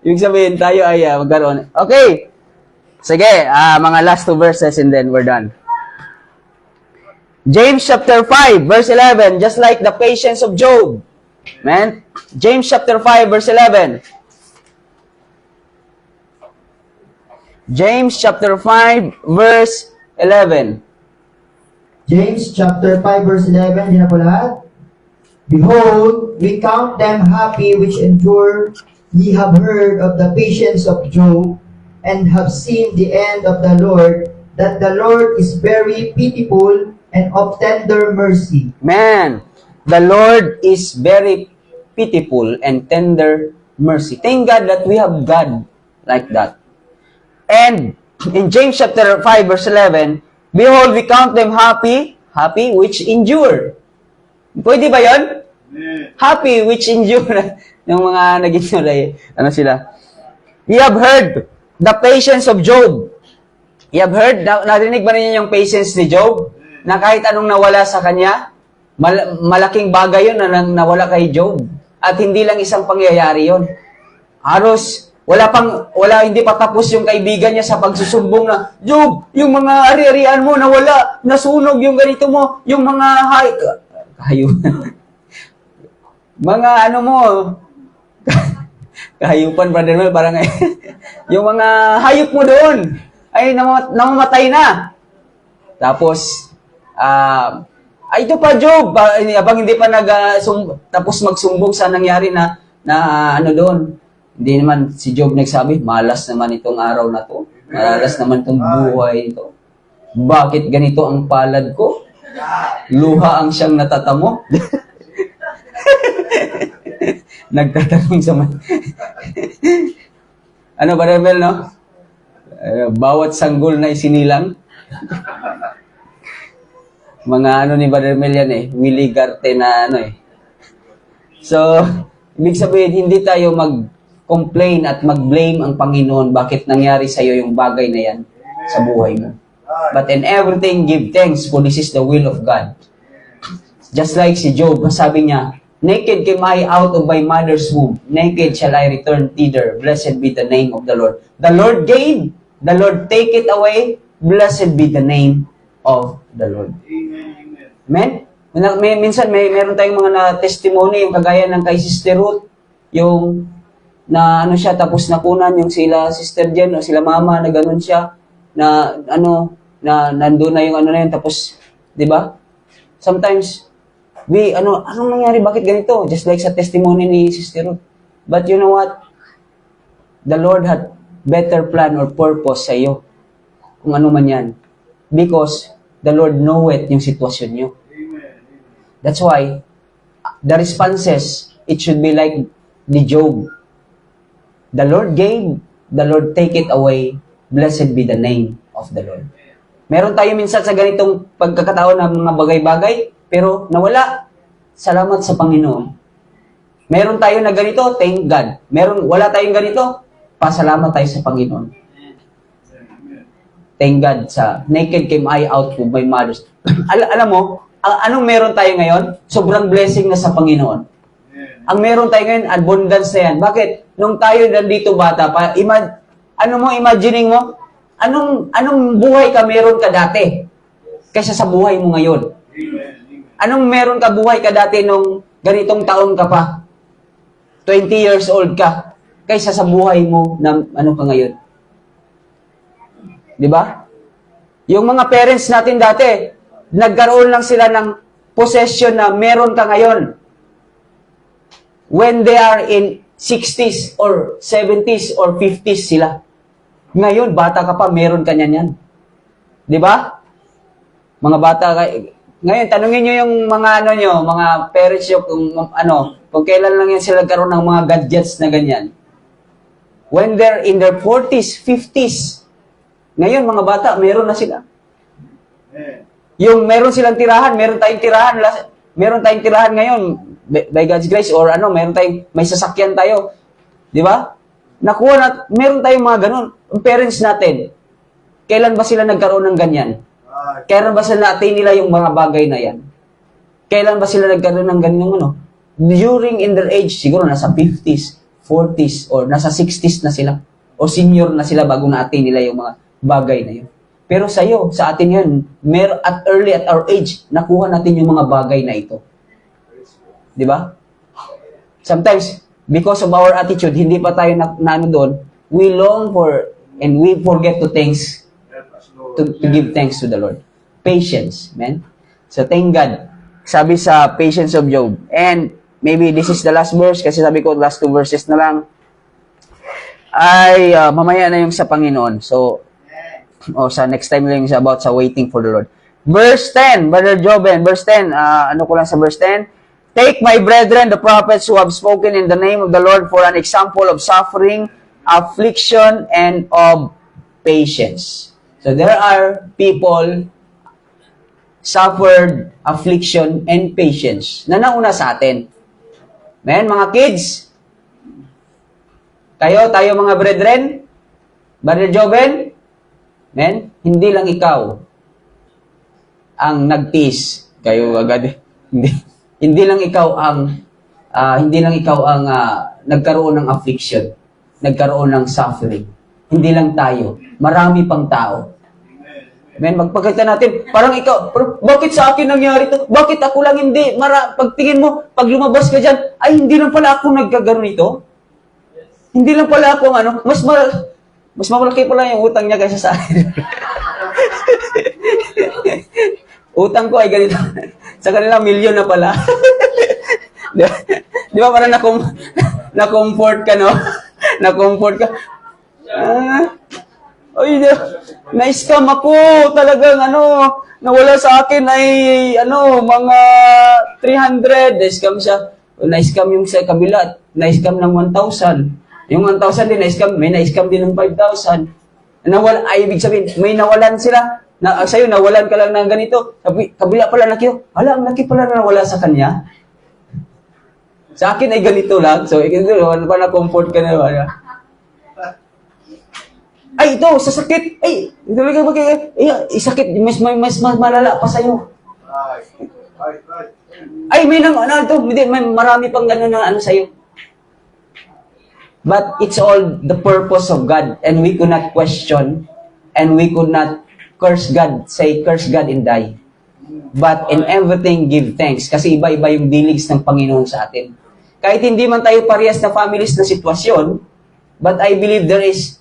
yung sabihin tayo ay magkaroon. Okay. Sige, mga last 2 verses and then we're done. James chapter 5, verse 11, just like the patience of Job. Man, James chapter 5, verse 11. James chapter 5, verse 11. James chapter 5 verse 11, di na po lahat? Behold, we count them happy which endure. Ye have heard of the patience of Job, and have seen the end of the Lord, that the Lord is very pitiful and of tender mercy. Man, the Lord is very pitiful and tender mercy. Thank God that we have God like that. And in James chapter 5 verse 11, behold, we count them happy which endure. Pwede ba yun? Happy which endure. Yung mga naging sila. We have heard the patience of Job. You have heard, narinig ba ninyo yung patience ni Job? Na kahit anong nawala sa kanya, malaking bagay yun na nawala kay Job. At hindi lang isang pangyayari yun. Halos, hindi pa tapos yung kaibigan niya sa pagsusumbong na, Job, yung mga ari-arian mo nawala, nasunog yung ganito mo, yung mga mga kahayupan, Brother Mel, parang yung mga hayop mo doon, ay namamatay na. Tapos, ito pa Job, abang hindi pa tapos magsumbong sa nangyari na doon. Hindi naman si Job nagsabi, malas naman itong araw na to. Malas naman itong buhay ito. Bakit ganito ang palad ko? Luha ang siyang natatamo. Nagtatanong sa ano ba, Rebel, no? Bawat sanggol na isinilang. Mga ano ni Brother Mel yan eh. Willie Garte na ano eh. So, ibig sabihin, hindi tayo mag-complain at mag-blame ang Panginoon bakit nangyari sa'yo yung bagay na yan sa buhay mo. But in everything, give thanks, for this is the will of God. Just like si Job, sabi niya, naked came I out of my mother's womb. Naked shall I return thither. Blessed be the name of the Lord. The Lord gave. The Lord take it away. Blessed be the name of the Lord. Amen? Minsan meron tayong mga na-testimony, yung kagaya ng kay Sister Ruth, yung na ano siya, tapos nakunan yung sila Sister Jen o sila Mama, na ganun siya, na ano, na nandun na yung ano na yun, tapos, di ba? Sometimes, anong nangyari? Bakit ganito? Just like sa testimony ni Sister Ruth. But you know what? The Lord had better plan or purpose sa iyo. Kung ano man yan. Because the Lord knoweth yung sitwasyon nyo. That's why, the responses, it should be like the Job. The Lord gave, the Lord take it away. Blessed be the name of the Lord. Meron tayo minsan sa ganitong pagkakataon ng mga bagay-bagay, pero nawala. Salamat sa Panginoon. Meron tayo na ganito, thank God. Wala tayong ganito, pasalamat tayo sa Panginoon. Thank God sa naked came I out of my mother's. Alam mo, anong meron tayo ngayon? Sobrang blessing na sa Panginoon. Ang meron tayo ngayon, abundance na yan. Bakit? Nung tayo nandito bata pa, imagining mo, anong buhay ka meron ka dati kaysa sa buhay mo ngayon? Anong meron ka buhay ka dati nung ganitong taon ka pa? 20 years old ka kaysa sa buhay mo na ano ka ngayon? Di ba? Yung mga parents natin dati, nagkaroon lang sila ng possession na meron ka ngayon. When they are in 60s or 70s or 50s sila. Ngayon, bata ka pa, meron ka niyan yan. Di ba? Mga bata, ngayon, tanungin nyo yung mga mga parents nyo, kung kailan lang yan sila nagkaroon ng mga gadgets na ganyan. When they're in their 40s, 50s, ngayon, mga bata, meron na sila. Yung meron silang tirahan, meron tayong tirahan ngayon, by God's grace, or may sasakyan tayo. Di ba? Meron tayong mga ganun. Ang parents natin, kailan ba sila nagkaroon ng ganyan? Kailan ba sila natin nila yung mga bagay na yan? Kailan ba sila nagkaroon ng ganyan During in their age, siguro nasa 50s, 40s, or nasa 60s na sila. O senior na sila bago natin nila yung mga bagay na yun. Pero sa atin yun, early at our age, nakuha natin yung mga bagay na ito. Di ba? Sometimes, because of our attitude, hindi pa tayo doon, we long for, and we forget to give thanks to the Lord. Patience, man. So, thank God. Sabi sa patience of Job. And, maybe this is the last verse, kasi sabi ko, last 2 verses na lang, ay mamaya na yung sa Panginoon. So, sa next time lang yung about sa waiting for the Lord. Verse 10, Brother Joben, verse 10, ano ko lang sa verse 10? Take my brethren, the prophets who have spoken in the name of the Lord for an example of suffering, affliction, and of patience. So there are people suffered affliction and patience na nauna sa atin. Men, mga kids, tayo mga brethren, Brother Joben, men, hindi lang ikaw ang nagtiis. Kayo agad, hindi lang ikaw ang nagkaroon ng affliction, nagkaroon ng suffering. Hindi lang tayo, marami pang tao. Men, magpakita natin, parang ikaw, bakit sa akin nangyari to? Bakit ako lang hindi? Pagtingin mo, pag lumabas ka dyan, ay hindi lang pala ako nagkagaroon ito. Hindi lang pala ako mas malaki pala yung utang niya kaysa sa akin. Utang ko ay ganito. Sa kanila, milyon na pala. Di ba parang na-comfort ka, no? Na-comfort ka. Na-scam ako. Talagang, nawala sa akin ay, mga 300. Na-scam siya. Na-scam yung sa kabila, na-scam ng 1,000. Yung 1,000 din, na-scam, may na-scam din ng 5,000. Nawala, ay, ibig sabihin, may nawalan sila. Sa'yo, nawalan ka lang ng ganito. Kabila pala laki. Hala, ang laki pala na nawala sa kanya. Sa akin ay ganito lang. So, wala comfort ka na. Wala. Ay, ito, sasakit. Ay, ito lang sakit. Mas malala pa sa'yo. Ay, may marami pang gano'n na sa'yo. But it's all the purpose of God, and we could not question, and we could not curse God, say curse God and die. But in everything, give thanks. Kasi iba-iba yung dealings ng Panginoon sa atin. Kahit hindi man tayo parehas na families na sitwasyon, but I believe there is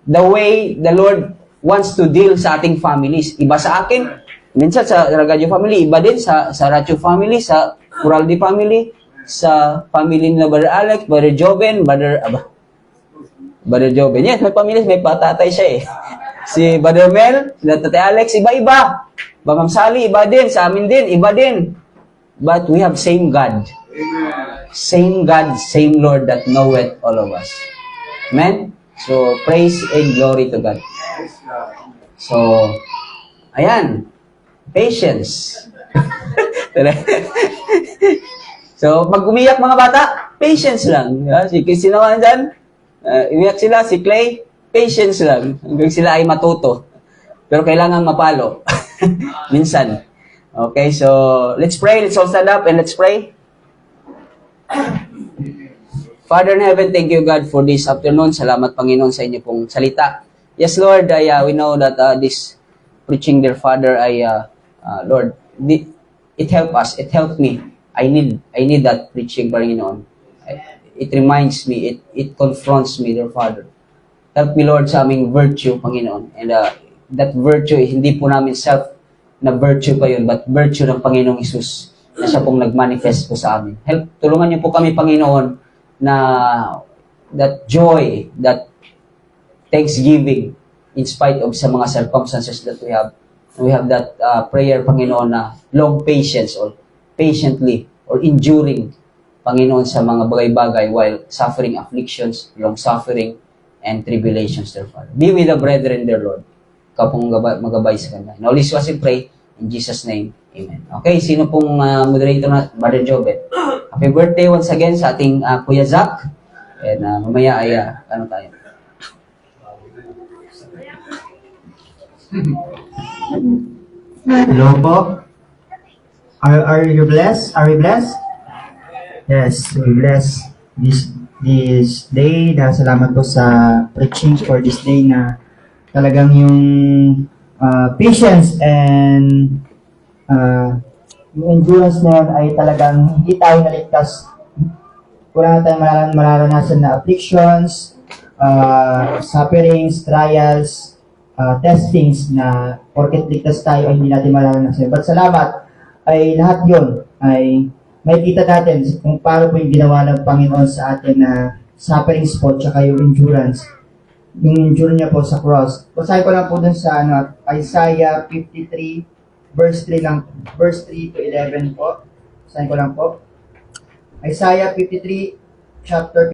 the way the Lord wants to deal sa ating families. Iba sa akin, minsan sa Ragadyo family, iba din sa Ratio family, sa Curaldi family, sa family ni Brother Alex, Brother Joven, Brother Joven. Yes, may pamilya, may patatay siya eh. Si Brother Mel, si Tatay Alex, iba-iba. Ma'am Sally, iba din. Sa amin din, iba din. But we have same God. Same God, same Lord that knoweth all of us. Amen? So, praise and glory to God. So, ayan. Patience. So, pag umiyak mga bata, patience lang. Si sino man dyan, umiyak sila, si Clay, patience lang. Hanggang sila ay matuto. Pero kailangan mapalo. Minsan. Okay, so, let's pray. Let's all stand up and let's pray. Father in heaven, thank you God for this afternoon. Salamat Panginoon sa inyo pong salita. Yes, Lord, we know that this preaching, dear Father, Lord, it helped us. It helped me. I need that preaching, Panginoon. It reminds me, it confronts me, dear Father. Help me, Lord, sa aming virtue, Panginoon. And that virtue, hindi po namin self na virtue pa yun, but virtue ng Panginoong Isus na siya pong nag-manifest po sa amin. Tulungan niyo po kami, Panginoon, na that joy, that thanksgiving, in spite of sa mga circumstances that we have. We have that prayer, Panginoon, na long patience or patiently or enduring, Panginoon, sa mga bagay-bagay while suffering afflictions, long-suffering, and tribulations, dear Father. Be with the brethren, dear Lord. Ikaw pong magabay sa kanila. Now, let's pray in Jesus' name. Amen. Okay, sino pong moderator na? Brother Jobet. Happy birthday once again sa ating Kuya Zach. And mamaya ay, tayo? Hello po. Are you blessed? Are we blessed? Yes, we blessed this day. Salamat po sa preaching for this day na talagang yung patience and yung endurance na yun ay talagang hindi tayo naligtas. Wala na tayong mararanasan na afflictions, sufferings, trials, testings na porket ligtas tayo ay hindi natin mararanasan. But salamat ay lahat yun ay may kita natin kung paano po yung ginawa ng Panginoon sa atin na suffering spot tsaka yung endurance. Yung endure niya po sa cross. Basahin ko lang po dun sa Isaiah 53 verse 3 to 11 po. Basahin ko lang po. Isaiah 53 chapter